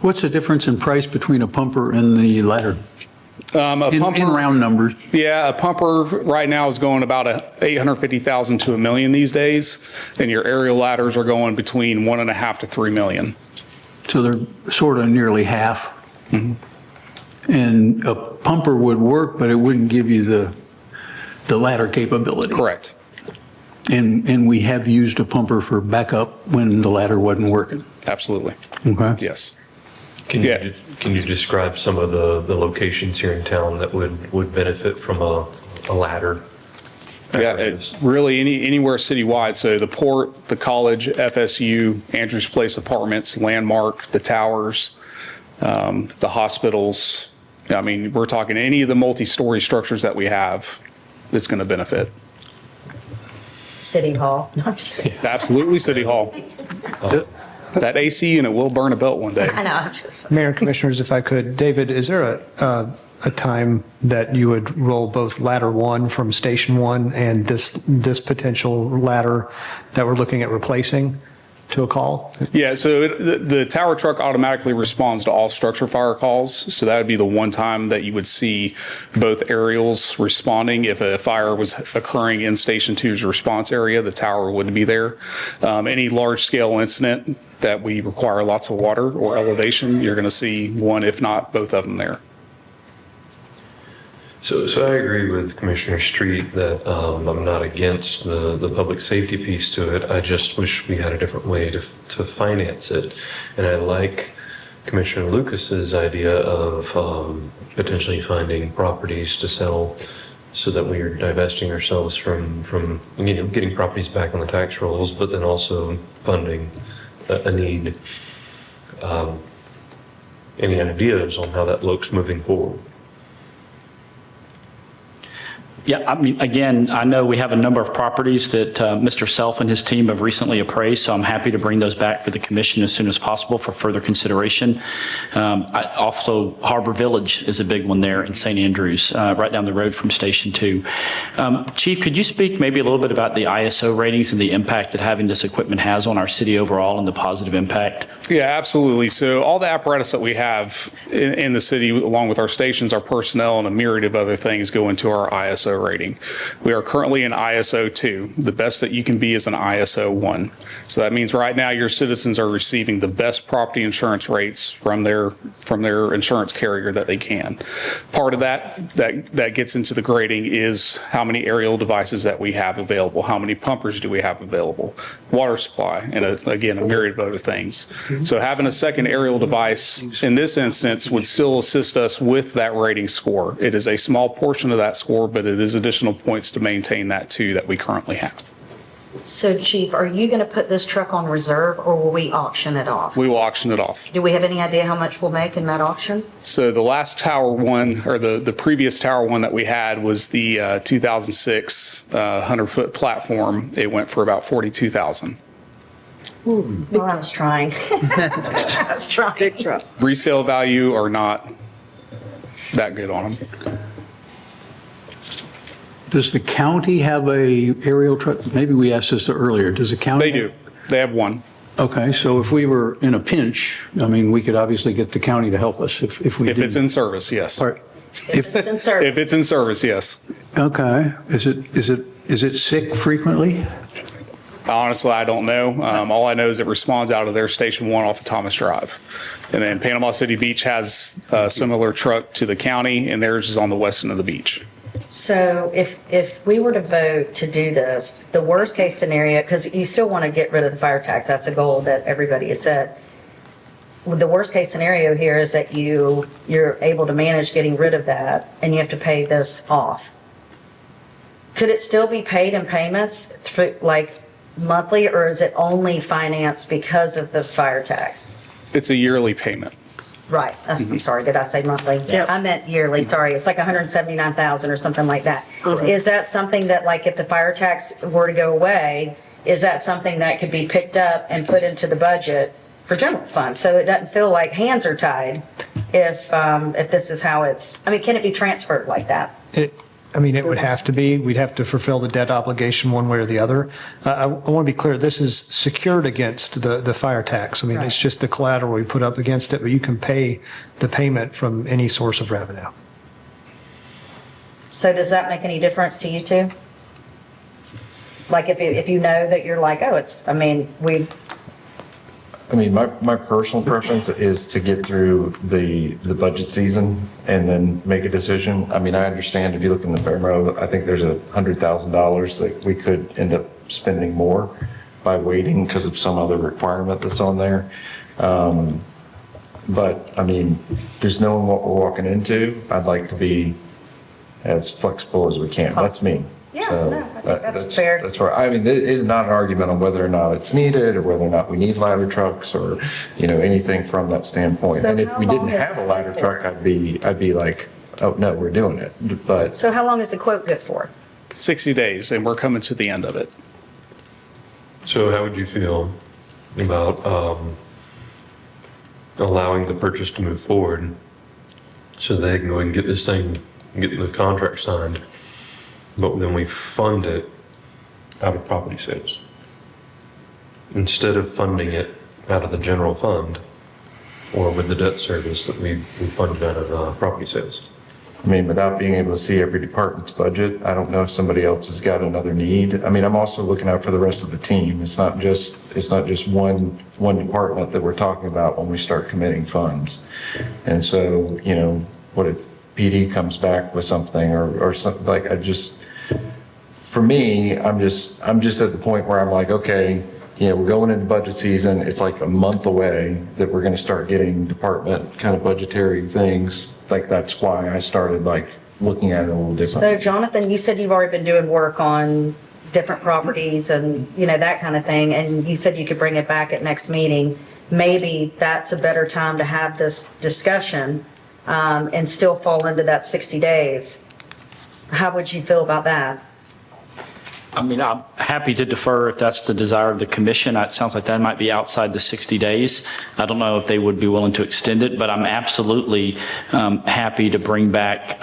What's the difference in price between a pumper and the ladder? In round numbers. Yeah, a pumper right now is going about $850,000 to $1 million these days, and your aerial ladders are going between $1.5 to $3 million. So they're sort of nearly half. And a pumper would work, but it wouldn't give you the ladder capability. Correct. And we have used a pumper for backup when the ladder wasn't working. Absolutely. Okay. Yes. Can you describe some of the locations here in town that would benefit from a ladder? Yeah, it's really anywhere citywide. So the Port, the College, FSU, Andrews Place Apartments, Landmark, the towers, the hospitals. I mean, we're talking any of the multi-story structures that we have that's going to benefit. City Hall. No, I'm just kidding. Absolutely, City Hall. That AC unit will burn a belt one day. I know, I'm just. Mayor and Commissioners, if I could, David, is there a time that you would roll both ladder 1 from Station 1 and this potential ladder that we're looking at replacing to a call? Yeah, so the tower truck automatically responds to all structure fire calls. So that would be the one time that you would see both aerials responding. If a fire was occurring in Station 2's response area, the tower would be there. Any large scale incident that we require lots of water or elevation, you're going to see one, if not both of them there. So I agree with Commissioner Street that I'm not against the public safety piece to it. I just wish we had a different way to finance it. And I like Commissioner Lucas's idea of potentially finding properties to sell so that we are divesting ourselves from getting properties back on the tax rolls, but then also funding a need. Any ideas on how that looks moving forward? Yeah, I mean, again, I know we have a number of properties that Mr. Self and his team have recently appraised, so I'm happy to bring those back for the commission as soon as possible for further consideration. Also, Harbor Village is a big one there in St. Andrews, right down the road from Station 2. Chief, could you speak maybe a little bit about the ISO ratings and the impact that having this equipment has on our city overall and the positive impact? Yeah, absolutely. So all the apparatus that we have in the city, along with our stations, our personnel, and a myriad of other things go into our ISO rating. We are currently in ISO 2. The best that you can be is an ISO 1. So that means right now your citizens are receiving the best property insurance rates from their insurance carrier that they can. Part of that gets into the grading is how many aerial devices that we have available, how many pumpers do we have available, water supply, and again, a myriad of other things. So having a second aerial device in this instance would still assist us with that rating score. It is a small portion of that score, but it is additional points to maintain that too that we currently have. So Chief, are you going to put this truck on reserve or will we auction it off? We will auction it off. Do we have any idea how much we'll make in that auction? So the last tower one, or the previous tower one that we had was the 2006 100-foot platform. It went for about $42,000. Well, I was trying. I was trying. Big truck. Resale value are not that good on them. Does the county have a aerial truck? Maybe we asked this earlier. Does the county? They do. They have one. Okay, so if we were in a pinch, I mean, we could obviously get the county to help us if we If it's didn't. in service, yes. If it's in service. If it's in service, yes. Okay, is it sick frequently? Honestly, I don't know. All I know is it responds out of their Station 1 off of Thomas Drive. And then Panama City Beach has a similar truck to the county, and theirs is on the west end of the beach. So if we were to vote to do this, the worst case scenario, because you still want to get rid of the fire tax, that's a goal that everybody has set. The worst case scenario here is that you're able to manage getting rid of that and you have to pay this off. Could it still be paid in payments like monthly, or is it only financed because of the fire tax? It's a yearly payment. Right, I'm sorry, did I say monthly? Yep. I meant yearly, sorry, it's like 179,000 or something like that. Is that something that, like, if the fire tax were to go away, is that something that could be picked up and put into the budget for general fund? So it doesn't feel like hands are tied if this is how it's, I mean, can it be transferred like that? It would have to be. We'd have to fulfill the debt obligation one way or the other. I want to be clear, this is secured against the fire tax. I mean, it's just the collateral we put up against it, but you can pay the payment from any source of revenue. So does that make any difference to you two? Like if you know that you're like, oh, it's, I mean, my personal preference is to get through the budget season and then make a decision. I mean, I understand if you look in the Barrow, I think there's $100,000 that we could end up spending more by waiting because of some other requirement that's on there. But I mean, just knowing what we're walking into, I'd like to be as flexible as we can. That's me. Yeah, So no, I think that's fair. That's right. I mean, there is not an argument on whether or not it's needed or whether or not we need ladder trucks or, anything from that standpoint. So And if how we didn't long is have a this ladder good truck, for? I'd be like, oh, no, we're doing it. But So how long is the quote good for? 60 days, and we're coming to the end of it. So how would you feel about allowing the purchase to move forward so they can go and get this thing, get the contract signed, but then we fund it out of property sales instead of funding it out of the general fund or with the debt service that we funded out of property sales? I mean, without being able to see every department's budget, I don't know if somebody else has got another need. I mean, I'm also looking out for the rest of the team. It's not just one department that we're talking about when we start committing funds. And so, what if PD comes back with something or something, like, for me, I'm just at the point where I'm like, okay, we're going into budget season. It's like a month away that we're going to start getting department kind of budgetary things. Like, that's why I started looking at it a little So different. Jonathan, you said you've already been doing work on different properties and, that kind of thing, and you said you could bring it back at next meeting. Maybe that's a better time to have this discussion and still fall into that 60 days. How would you feel about that? I mean, I'm happy to defer if that's the desire of the commission. It sounds like that might be outside the 60 days. I don't know if they would be willing to extend it, but I'm absolutely happy to bring back,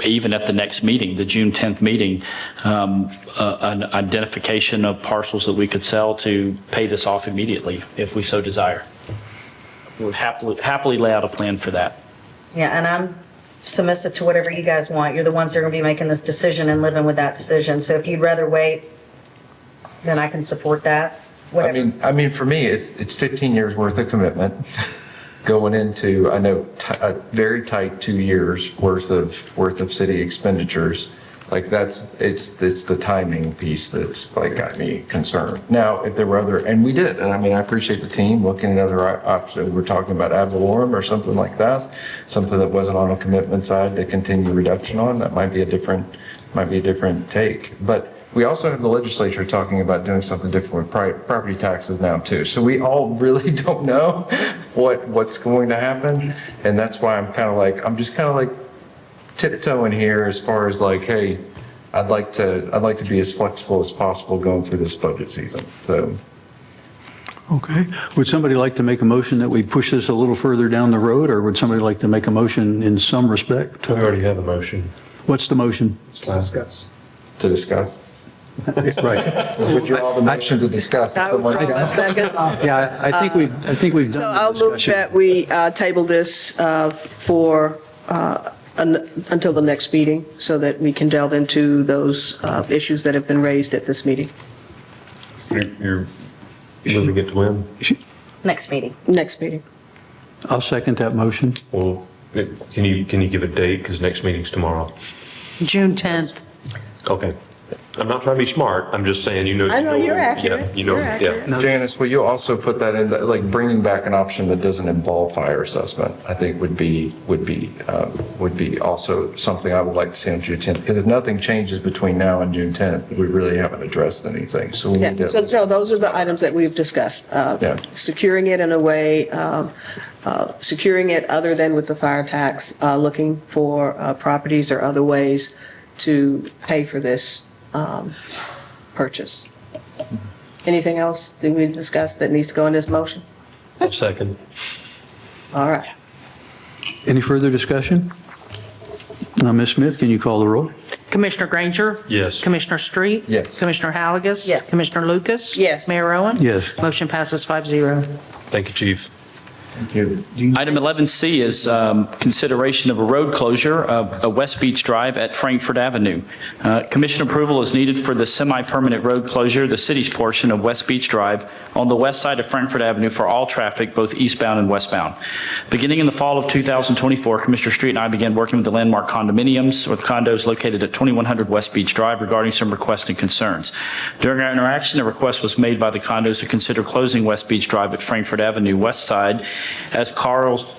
even at the next meeting, the June 10th meeting, an identification of parcels that we could sell to pay this off immediately if we so desire. We would happily lay out a plan for that. Yeah, and I'm submissive to whatever you guys want. You're the ones that are going to be making this decision and living with that decision. So if you'd rather wait, then I can support that. Whatever. I mean, for me, it's 15 years worth of commitment going into, I know, a very tight 2 years worth of city expenditures. Like, it's the timing piece that's got me concerned. Now, if there were and we did, and I mean, I appreciate the team looking at other options. We're talking about ad valorem or something like that, something that wasn't on a commitment side to continue reduction on. That might be a different take. But we also have the legislature talking about doing something different with property taxes now too. So we all really don't know what's going to happen, and that's why I'm just kind of tiptoeing here as far as hey, I'd like to be as flexible as possible going through this budget season. So, Okay. Would somebody like to make a motion that we push this a little further down the road, or would somebody like to make a motion in some respect? We already have a motion. What's the motion? To discuss. To discuss. Right. Withdraw the motion to discuss. I withdraw my second. Yeah, I think we've done So the I'll move discussion. that we table this for, until the next meeting, so that we can delve into those issues that have been raised at this meeting. You're moving it to when? Next meeting. Next meeting. I'll second that motion. Well, can you give a date? Because next meeting's tomorrow. June 10th. Okay. I'm not trying to be smart. I'm just saying, you know. I know you're yeah, accurate. You know, You're accurate. yeah. Janice, will you also put that in, like bringing back an option that doesn't involve fire assessment, I think would be also something I would like to see on June 10th, because if nothing changes between now and June 10th, we really haven't addressed anything, so we need Yeah, to. so those are the items that we've discussed. Yeah. Securing it in a way, securing it other than with the fire tax, looking for properties or other ways to pay for this purchase. Anything else that we discussed that needs to go in this motion? Second. All right. Any further discussion? Now, Ms. Smith, can you call the roll? Commissioner Granger? Yes. Commissioner Street? Yes. Commissioner Halagus? Yes. Commissioner Lucas? Yes. Mayor Owen? Yes. Motion passes 5-0. Thank you, Chief. Item 11C is consideration of a road closure of West Beach Drive at Frankfurt Avenue. Commission approval is needed for the semi-permanent road closure, the city's portion of West Beach Drive on the west side of Frankfurt Avenue for all traffic, both eastbound and westbound. Beginning in the fall of 2024, Commissioner Street and I began working with the Landmark condominiums with condos located at 2100 West Beach Drive regarding some requests and concerns. During our interaction, a request was made by the condos to consider closing West Beach Drive at Frankfurt Avenue west side as cars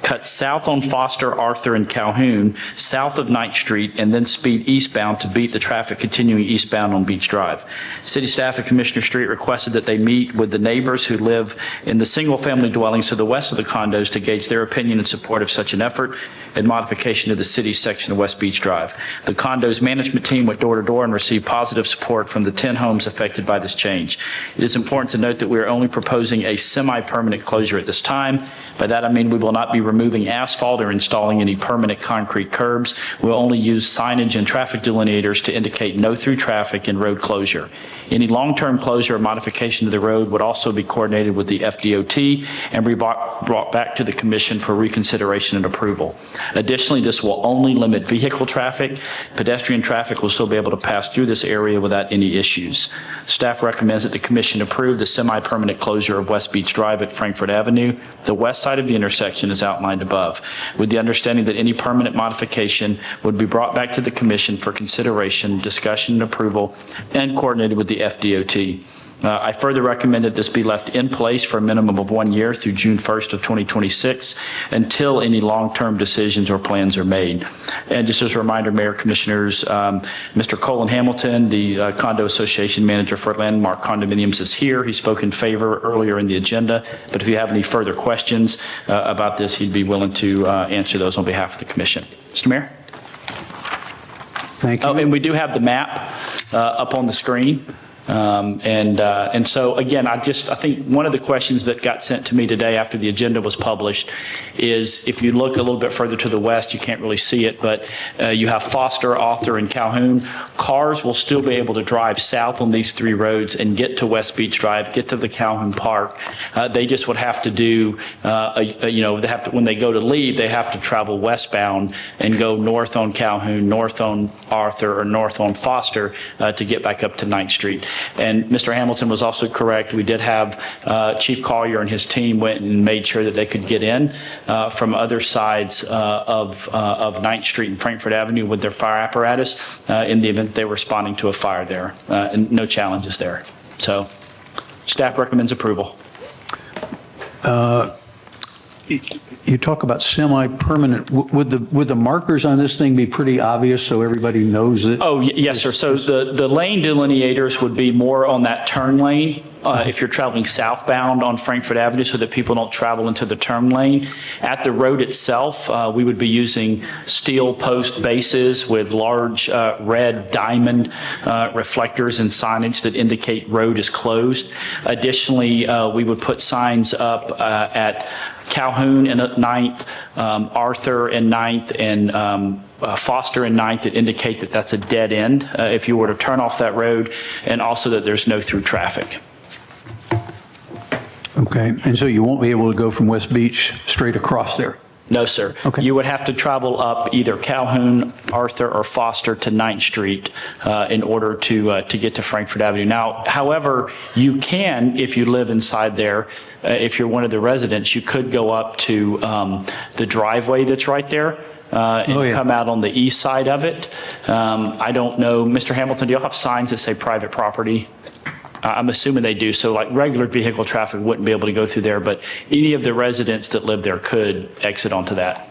cut south on Foster, Arthur, and Calhoun, south of Ninth Street, and then speed eastbound to beat the traffic continuing eastbound on Beach Drive. City staff and Commissioner Street requested that they meet with the neighbors who live in the single-family dwellings to the west of the condos to gauge their opinion in support of such an effort and modification of the city's section of West Beach Drive. The condo's management team went door to door and received positive support from the 10 homes affected by this change. It is important to note that we are only proposing a semi-permanent closure at this time. By that I mean we will not be removing asphalt or installing any permanent concrete curbs. We'll only use signage and traffic delineators to indicate no through traffic and road closure. Any long-term closure or modification to the road would also be coordinated with the FDOT and be brought back to the commission for reconsideration and approval. Additionally, this will only limit vehicle traffic. Pedestrian traffic will still be able to pass through this area without any issues. Staff recommends that the commission approve the semi-permanent closure of West Beach Drive at Frankfurt Avenue. The west side of the intersection is outlined above, with the understanding that any permanent modification would be brought back to the commission for consideration, discussion, and approval, and coordinated with the FDOT. I further recommend that this be left in place for a minimum of 1 year through June 1st of 2026 until any long-term decisions or plans are made. And just as a reminder, Mayor, Commissioners, Mr. Colin Hamilton, the Condo Association Manager for Landmark Condominiums, is here. He spoke in favor earlier in the agenda, but if you have any further questions about this, he'd be willing to answer those on behalf of the Commission. Mr. Mayor? Thank you. Oh, and we do have the map up on the screen. And so again, I think one of the questions that got sent to me today after the agenda was published is if you look a little bit further to the west, you can't really see it, but you have Foster, Arthur, and Calhoun. Cars will still be able to drive south on these three roads and get to West Beach Drive, get to the Calhoun Park. They just would have to do, when they go to leave, they have to travel westbound and go north on Calhoun, north on Arthur, or north on Foster to get back up to 9th Street. And Mr. Hamilton was also correct. We did have Chief Collier and his team went and made sure that they could get in from other sides of 9th Street and Frankfurt Avenue with their fire apparatus in the event that they were responding to a fire there. And no challenges there. So staff recommends approval. You talk about semi-permanent. Would the markers on this thing be pretty obvious so everybody knows it? Oh, yes, sir. So the lane delineators would be more on that turn lane if you're traveling southbound on Frankfurt Avenue so that people don't travel into the turn lane. At the road itself, we would be using steel post bases with large red diamond reflectors and signage that indicate road is closed. Additionally, we would put signs up at Calhoun and 9th, Arthur and 9th, and Foster and 9th that indicate that that's a dead end if you were to turn off that road, and also that there's no through traffic. Okay, and so you won't be able to go from West Beach straight across there? No, sir. Okay. You would have to travel up either Calhoun, Arthur, or Foster to 9th Street in order to get to Frankfurt Avenue. Now, however, you can, if you live inside there, if you're one of the residents, you could go up to the driveway that's right there and come out on the east side of it. I don't know, Mr. Hamilton, do y'all have signs that say private property? I'm assuming they do, so like regular vehicle traffic wouldn't be able to go through there, but any of the residents that live there could exit onto that.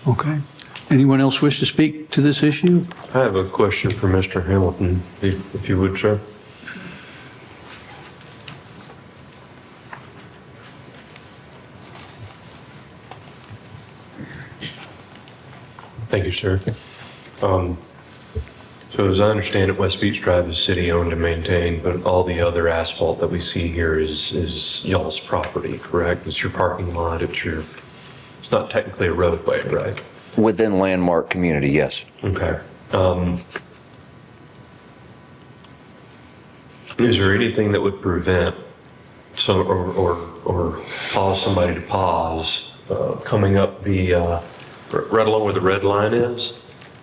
Okay. Anyone else wish to speak to this issue? I have a question for Mr. Hamilton, if you would, sir. Thank you, sir. So as I understand it, West Beach Drive is city-owned and maintained, but all the other asphalt that we see here is y'all's property, correct? It's your parking lot, it's not technically a roadway, right? Within Landmark community, yes. Okay. Is there anything that would prevent some, or cause somebody to pause coming up the, right along where the red line is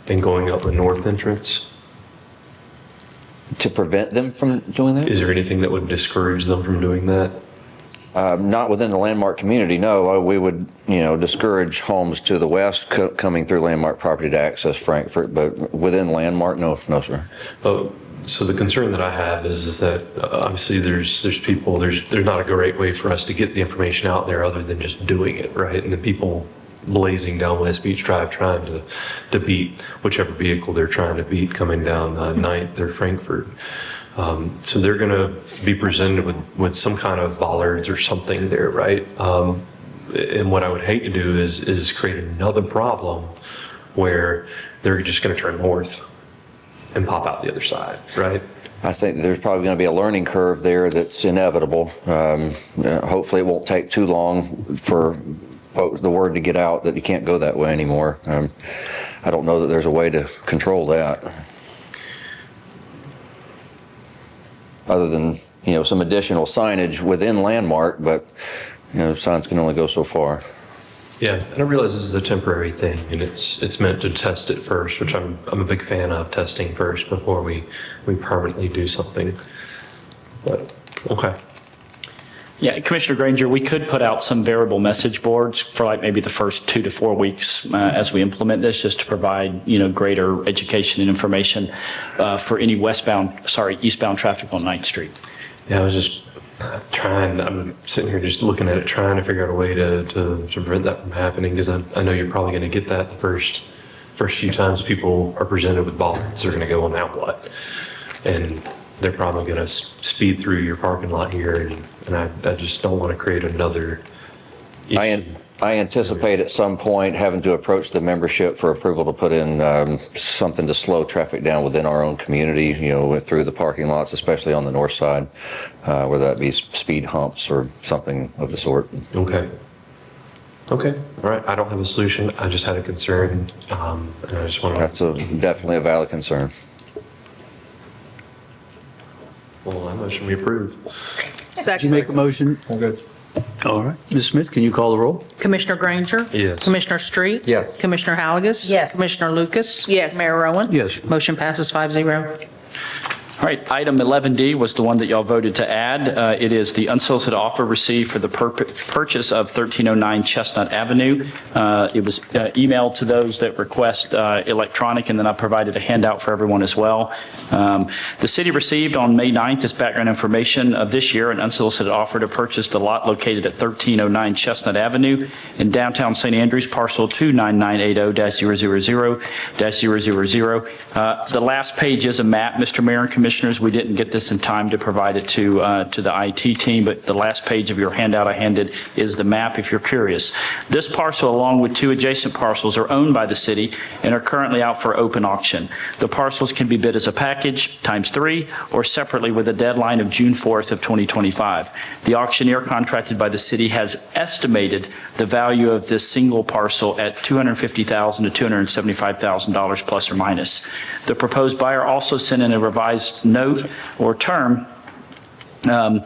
and going up the north entrance? To prevent them from doing that? Is there anything that would discourage them from doing that? Not within the Landmark community, no. We would, discourage homes to the west coming through Landmark property to access Frankfurt, but within Landmark, no, sir. So the concern that I have is that obviously there's people, there's not a great way for us to get the information out there other than just doing it, right? And the people blazing down West Beach Drive trying to beat whichever vehicle they're trying to beat coming down 9th or Frankfurt. So they're going to be presented with some kind of bollards or something there, right? And what I would hate to do is create another problem where they're just going to turn north and pop out the other side, right? I think there's probably going to be a learning curve there that's inevitable. Hopefully it won't take too long for folks, the word to get out that you can't go that way anymore. I don't know that there's a way to control that. Other than, some additional signage within Landmark, but, signs can only go so far. Yeah, and I realize this is a temporary thing, and it's meant to test it first, which I'm a big fan of, testing first before we permanently do something. But, okay. Yeah, Commissioner Granger, we could put out some variable message boards for like maybe the first 2 to 4 weeks as we implement this, just to provide, greater education and information for any eastbound traffic on 9th Street. Yeah, I was just I'm sitting here just looking at it, trying to figure out a way to prevent that from happening, because I know you're probably going to get that the first few times people are presented with bollards. They're going to go, well, now what? And they're probably going to speed through your parking lot here, and I just don't want to create another issue. I anticipate at some point having to approach the membership for approval to put in something to slow traffic down within our own community, through the parking lots, especially on the north side, whether that be speed humps or something of the sort. Okay. All right. I don't have a solution. I just had a concern, and I just want to. That's definitely a valid concern. Well, I motion we approve. Did you make a motion? I'm good. All right. Ms. Smith, can you call the roll? Commissioner Granger? Yes. Commissioner Street? Yes. Commissioner Halagus? Yes. Commissioner Lucas? Yes. Mayor Rowan? Yes. Motion passes 5-0. All right, item 11D was the one that y'all voted to add. It is the unsolicited offer received for the purchase of 1309 Chestnut Avenue. It was emailed to those that request electronic, and then I provided a handout for everyone as well. The city received on May 9th as background information of this year an unsolicited offer to purchase the lot located at 1309 Chestnut Avenue in downtown St. Andrews, parcel 29980-000-000. The last page is a map, Mr. Mayor and Commissioner. Commissioners, we didn't get this in time to provide it to the IT team, but the last page of your handout I handed is the map if you're curious. This parcel, along with 2 adjacent parcels, are owned by the city and are currently out for open auction. The parcels can be bid as a package ×3 or separately with a deadline of June 4th of 2025. The auctioneer contracted by the city has estimated the value of this single parcel at $250,000 to $275,000 plus or minus. The proposed buyer also sent in a revised note or term on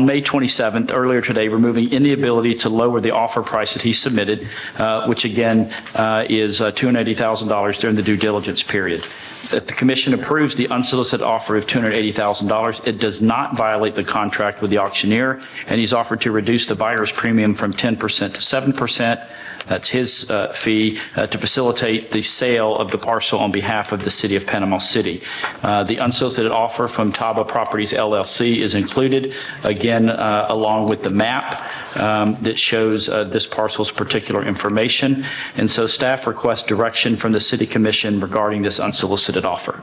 May 27th, earlier today, removing any ability to lower the offer price that he submitted, which again is $280,000 during the due diligence period. If the commission approves the unsolicited offer of $280,000, it does not violate the contract with the auctioneer, and he's offered to reduce the buyer's premium from 10% to 7%. That's his fee to facilitate the sale of the parcel on behalf of the city of Panama City. The unsolicited offer from Taba Properties LLC is included, again, along with the map that shows this parcel's particular information. And so staff requests direction from the City Commission regarding this unsolicited offer.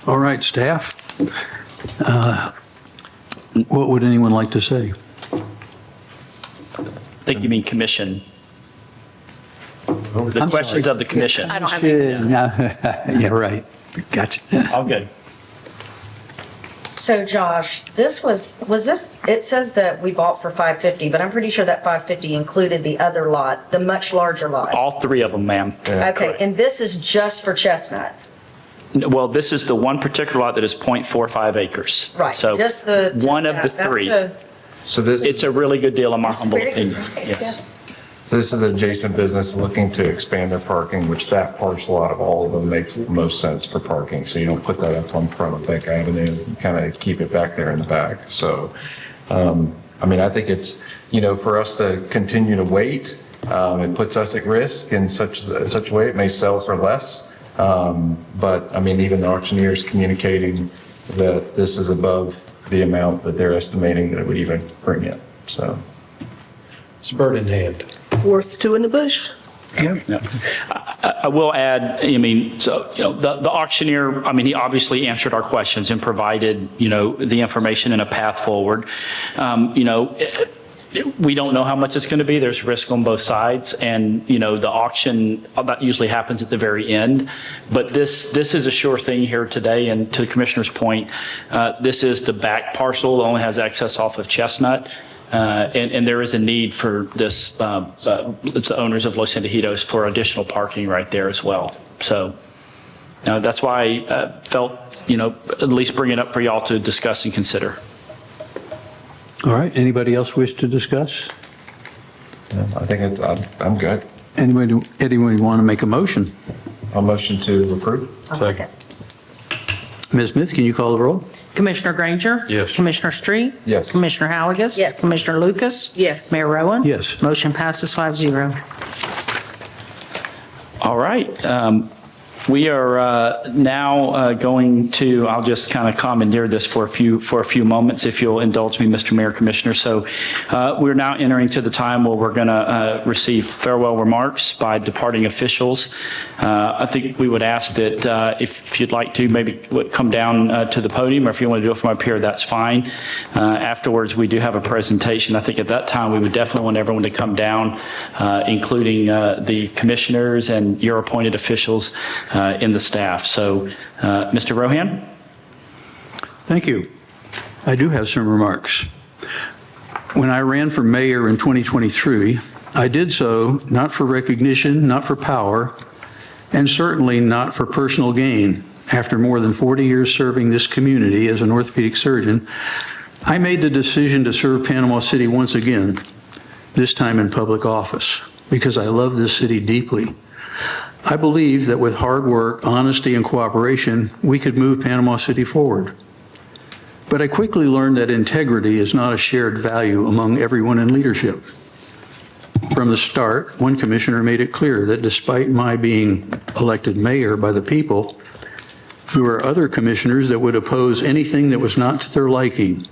All right, staff. What would anyone like to say? I think you mean commission. The questions of the commission. I don't have anything. Yeah, right. Gotcha. All good. So Josh, this was this, it says that we bought for 550, but I'm pretty sure that 550 included the other lot, the much larger lot. All 3 of them, ma'am. Okay, and this is just for Chestnut? Well, this is the one particular lot that is 0.45 acres. Right, So just the. one of the that's 3. a- So this, It's a really good deal in my humble very opinion. nice, Yes. so this is an adjacent business looking to expand their parking, which that parcel out of all of them makes the most sense for parking. So you don't put that up on front of Beck Avenue, you kind of keep it back there in the back. So, I mean, I think it's, for us to continue to wait, it puts us at risk in such a way it may sell for less. But I mean, even the auctioneers communicating that this is above the amount that they're estimating that it would even bring in, so. It's bird in hand. Worth 2 in the bush? Yeah. I will add, the auctioneer, he obviously answered our questions and provided, the information and a path forward. We don't know how much it's going to be. There's risk on both sides. And, the auction, that usually happens at the very end. But this is a sure thing here today. And to the commissioner's point, this is the back parcel, only has access off of Chestnut. And there is a need for this, it's the owners of Los Angejitos for additional parking right there as well. So that's why I felt, at least bring it up for y'all to discuss and consider. All right, anybody else wish to discuss? I think I'm good. Anybody want to make a motion? I'll motion to approve. I'll second. Ms. Smith, can you call the roll? Commissioner Granger? Yes. Commissioner Street? Yes. Commissioner Halagus? Yes. Commissioner Lucas? Yes. Mayor Rowan? Yes. Motion passes 5-0. All right. We are now going to, I'll just kind of commandeer this for a few moments, if you'll indulge me, Mr. Mayor, Commissioner. So we're now entering to the time where we're going to receive farewell remarks by departing officials. I think we would ask that if you'd like to maybe come down to the podium, or if you want to do it from up here, that's fine. Afterwards, we do have a presentation. I think at that time, we would definitely want everyone to come down, including the commissioners and your appointed officials in the staff. So, Mr. Rohan? Thank you. I do have some remarks. When I ran for mayor in 2023, I did so not for recognition, not for power, and certainly not for personal gain. After more than 40 years serving this community as an orthopedic surgeon, I made the decision to serve Panama City once again, this time in public office, because I love this city deeply. I believe that with hard work, honesty, and cooperation, we could move Panama City forward. But I quickly learned that integrity is not a shared value among everyone in leadership. From the start, one commissioner made it clear that despite my being elected mayor by the people, there were other commissioners that would oppose anything that was not to their liking.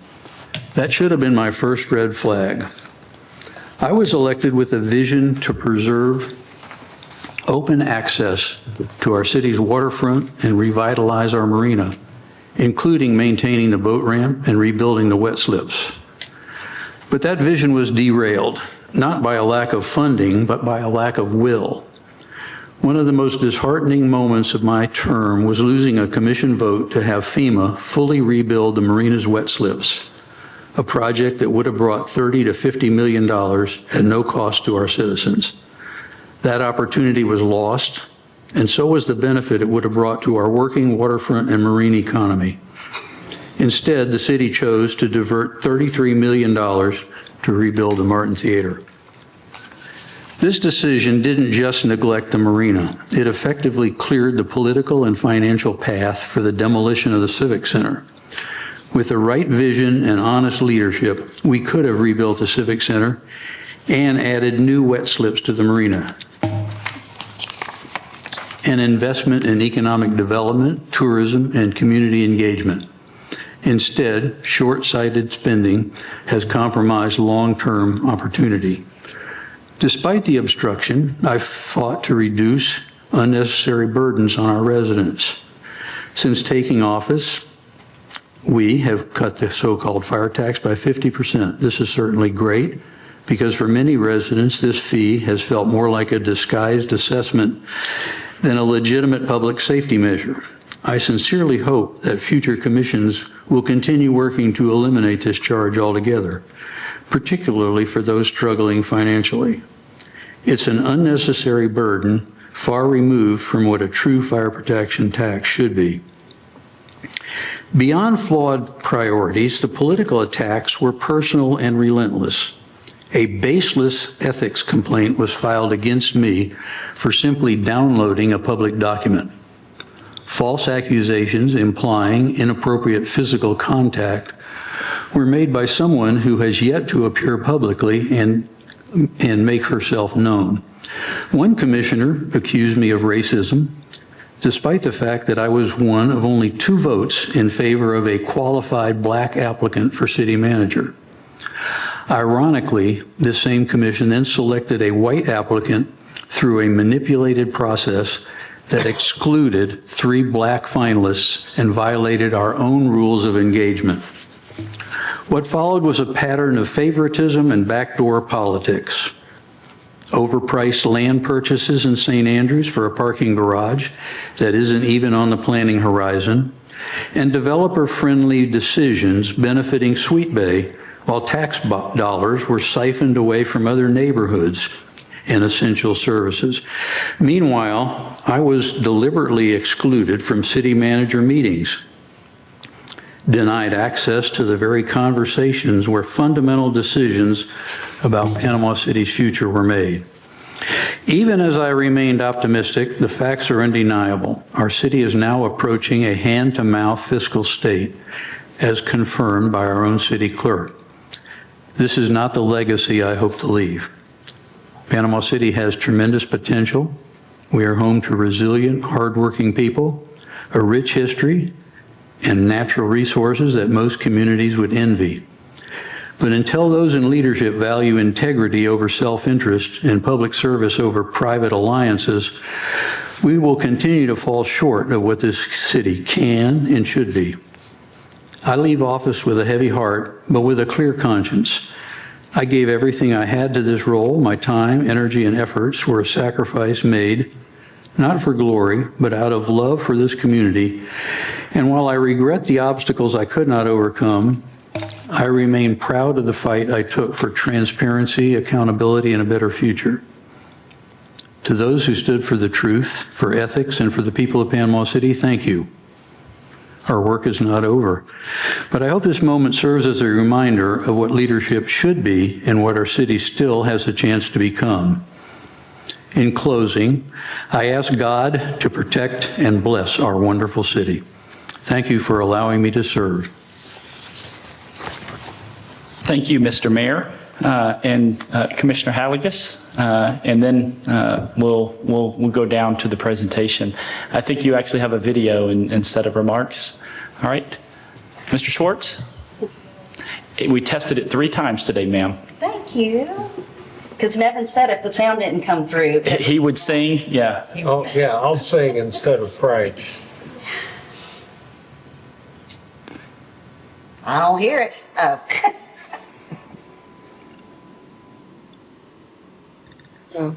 That should have been my first red flag. I was elected with a vision to preserve open access to our city's waterfront and revitalize our marina, including maintaining the boat ramp and rebuilding the wet slips. But that vision was derailed, not by a lack of funding, but by a lack of will. One of the most disheartening moments of my term was losing a commission vote to have FEMA fully rebuild the marina's wet slips, a project that would have brought $30 to $50 million at no cost to our citizens. That opportunity was lost, and so was the benefit it would have brought to our working waterfront and marine economy. Instead, the city chose to divert $33 million to rebuild the Martin Theater. This decision didn't just neglect the marina. It effectively cleared the political and financial path for the demolition of the Civic Center. With the right vision and honest leadership, we could have rebuilt the Civic Center and added new wet slips to the marina. An investment in economic development, tourism, and community engagement. Instead, short-sighted spending has compromised long-term opportunity. Despite the obstruction, I've fought to reduce unnecessary burdens on our residents. Since taking office, we have cut the so-called fire tax by 50%. This is certainly great because for many residents, this fee has felt more like a disguised assessment than a legitimate public safety measure. I sincerely hope that future commissions will continue working to eliminate this charge altogether, particularly for those struggling financially. It's an unnecessary burden far removed from what a true fire protection tax should be. Beyond flawed priorities, the political attacks were personal and relentless. A baseless ethics complaint was filed against me for simply downloading a public document. False accusations implying inappropriate physical contact were made by someone who has yet to appear publicly and make herself known. One commissioner accused me of racism, despite the fact that I was one of only 2 votes in favor of a qualified black applicant for city manager. Ironically, this same commission then selected a white applicant through a manipulated process that excluded 3 black finalists and violated our own rules of engagement. What followed was a pattern of favoritism and backdoor politics. Overpriced land purchases in St. Andrews for a parking garage that isn't even on the planning horizon, and developer-friendly decisions benefiting Sweet Bay while tax dollars were siphoned away from other neighborhoods and essential services. Meanwhile, I was deliberately excluded from city manager meetings, denied access to the very conversations where fundamental decisions about Panama City's future were made. Even as I remained optimistic, the facts are undeniable. Our city is now approaching a hand-to-mouth fiscal state, as confirmed by our own city clerk. This is not the legacy I hope to leave. Panama City has tremendous potential. We are home to resilient, hardworking people, a rich history, and natural resources that most communities would envy. But until those in leadership value integrity over self-interest and public service over private alliances, we will continue to fall short of what this city can and should be. I leave office with a heavy heart, but with a clear conscience. I gave everything I had to this role. My time, energy, and efforts were a sacrifice made, not for glory, but out of love for this community. And while I regret the obstacles I could not overcome, I remain proud of the fight I took for transparency, accountability, and a better future. To those who stood for the truth, for ethics, and for the people of Panama City, thank you. Our work is not over, but I hope this moment serves as a reminder of what leadership should be and what our city still has a chance to become. In closing, I ask God to protect and bless our wonderful city. Thank you for allowing me to serve. Thank you, Mr. Mayor, and Commissioner Halagus. And then we'll go down to the presentation. I think you actually have a video instead of remarks. All right. Mr. Schwartz? We tested it 3 times today, ma'am. Thank you. Because Nevin said if the sound didn't come through. He would sing, yeah. Oh, yeah, I'll sing instead of pray. I don't hear it. Oh.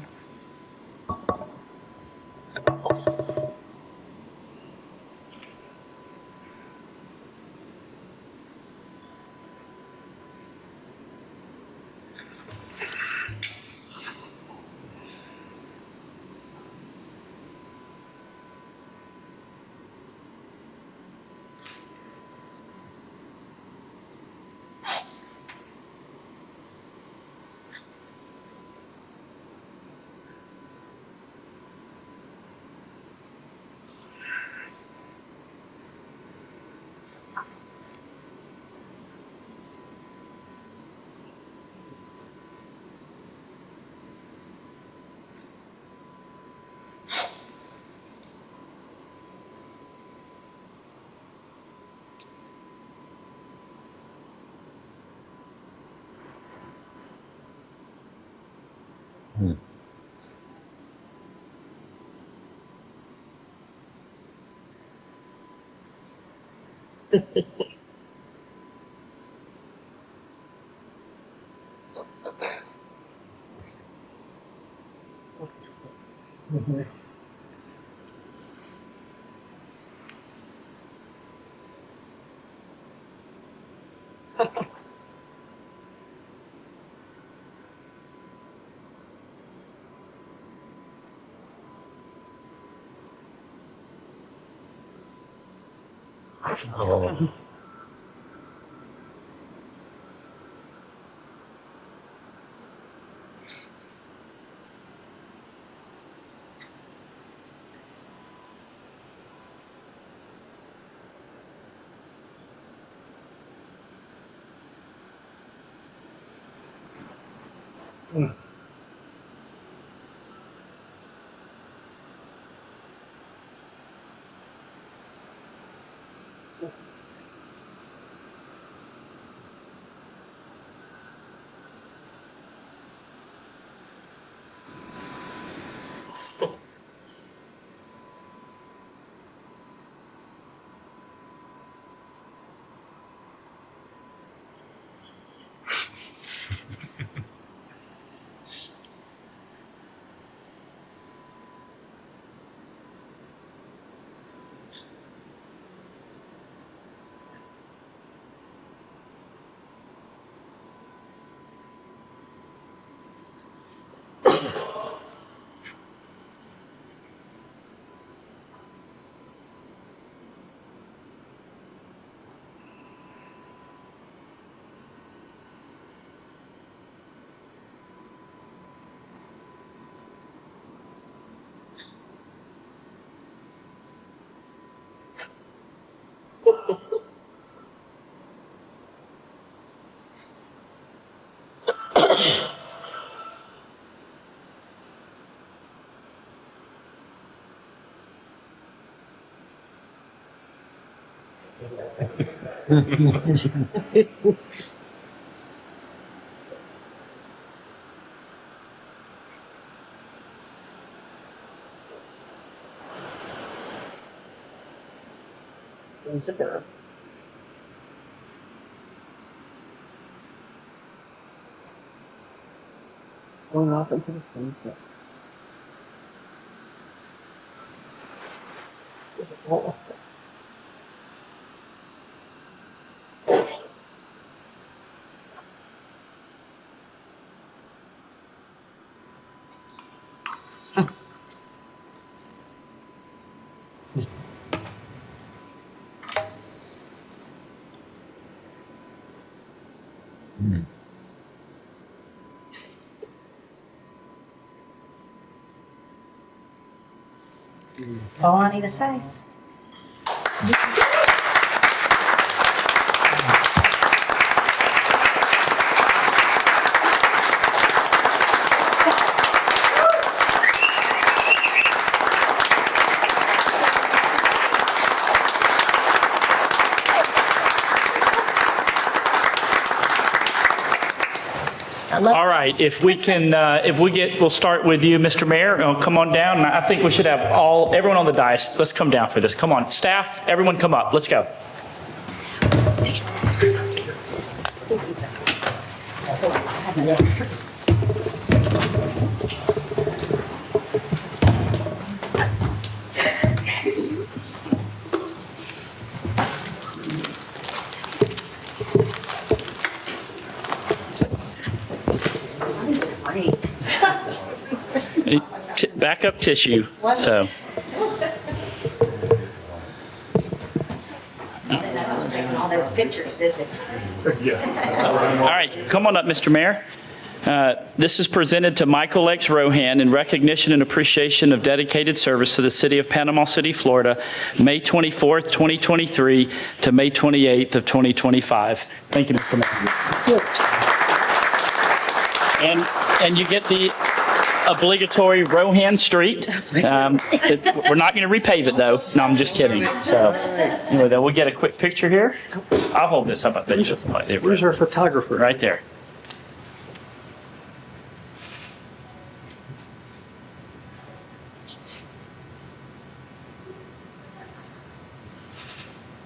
Oh. Zipper. Going off into the sunset. That's all I need to say. All right, if we can, we'll start with you, Mr. Mayor. Come on down. I think we should have everyone on the dais. Let's come down for this. Come on, staff, everyone come up. Let's go. Backup tissue, so. All those pictures, did they? All right, come on up, Mr. Mayor. This is presented to Michael X. Rohan in recognition and appreciation of dedicated service to the city of Panama City, Florida, May 24th, 2023 to May 28th of 2025. Thank you, Mr. Mayor. And you get the obligatory Rohan Street. We're not going to repave it, though. No, I'm just kidding. So anyway, then we'll get a quick picture here. I'll hold this. How about that? Where's our photographer? Right there.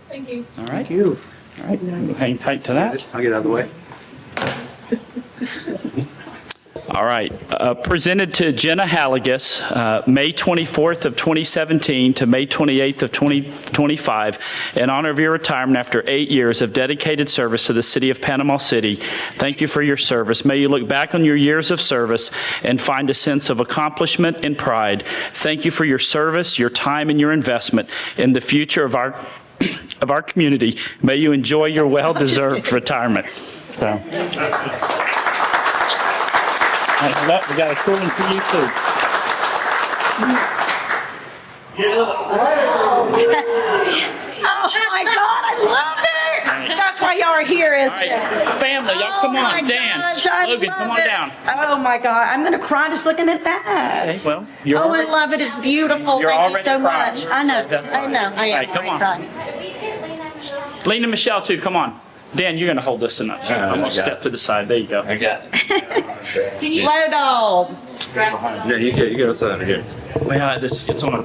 Thank you. All right. Thank you. All right. We'll hang tight to that. I'll get out of the way. All right. Presented to Jenna Halligus, May 24th of 2017 to May 28th of 2025, in honor of your retirement after 8 years of dedicated service to the city of Panama City. Thank you for your service. May you look back on your years of service and find a sense of accomplishment and pride. Thank you for your service, your time, and your investment in the future of our community. May you enjoy your well-deserved retirement. So. We got a cool one for you too. Oh my God, I love it. That's why y'all are here, isn't it? Family, y'all come on. my Dan, gosh, I Logan, love come on it. down. Oh my God, I'm gonna cry just looking at that. Okay, well, you're Oh, already- I love it. It's beautiful. You're Thank you already so crying. much. I know. That's I all know. right. I All am right, come already on. crying. Lena Michelle too, come on. Dan, you're gonna hold this tonight. I'm gonna step to the side. There you go. I got it. Low dog. Yeah, you get us out of here. Well, it's on.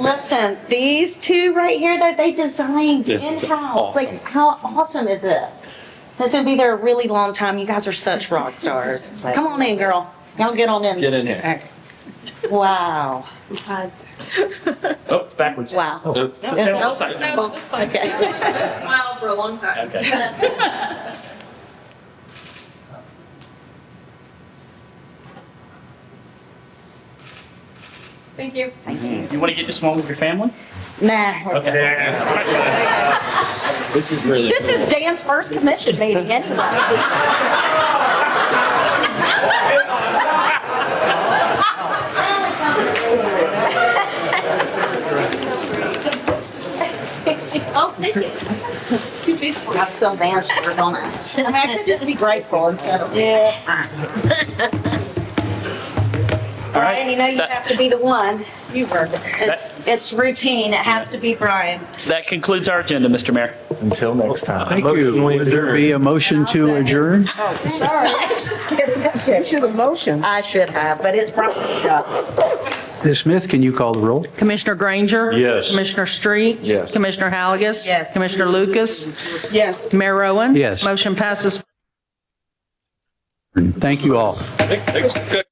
Listen, these two right here that they designed This is in-house. awesome. Like, how awesome is this? This will be there a really long time. You guys are such rock stars. Come on in, girl. Y'all get on in. Get in here. Wow. Oh, backwards. Wow. Stay on the side. Okay. Smile for a long time. Okay. Thank you. Thank you. You want to get this moment with your family? Nah. we're good. Okay. This is really This is Dan's first commission meeting anyway. Oh, thank you. Got some Dan's for donuts. I mean, I could just be grateful instead of, Brian, you know you have to be the one. You heard it. It's routine. It has to be Brian. That concludes our agenda, Mr. Mayor. Until next time. Thank you. Would there be a motion to adjourn? Oh, sorry. I was just kidding. You should have motioned. I should have, but it's probably Ms. Smith, can you call the roll? Commissioner Granger? Yes. Commissioner Street? Yes. Commissioner Halligus? Yes. Commissioner Lucas? Yes. Mayor Rowan? Yes. Motion passes. Thank you all. Thanks. Good.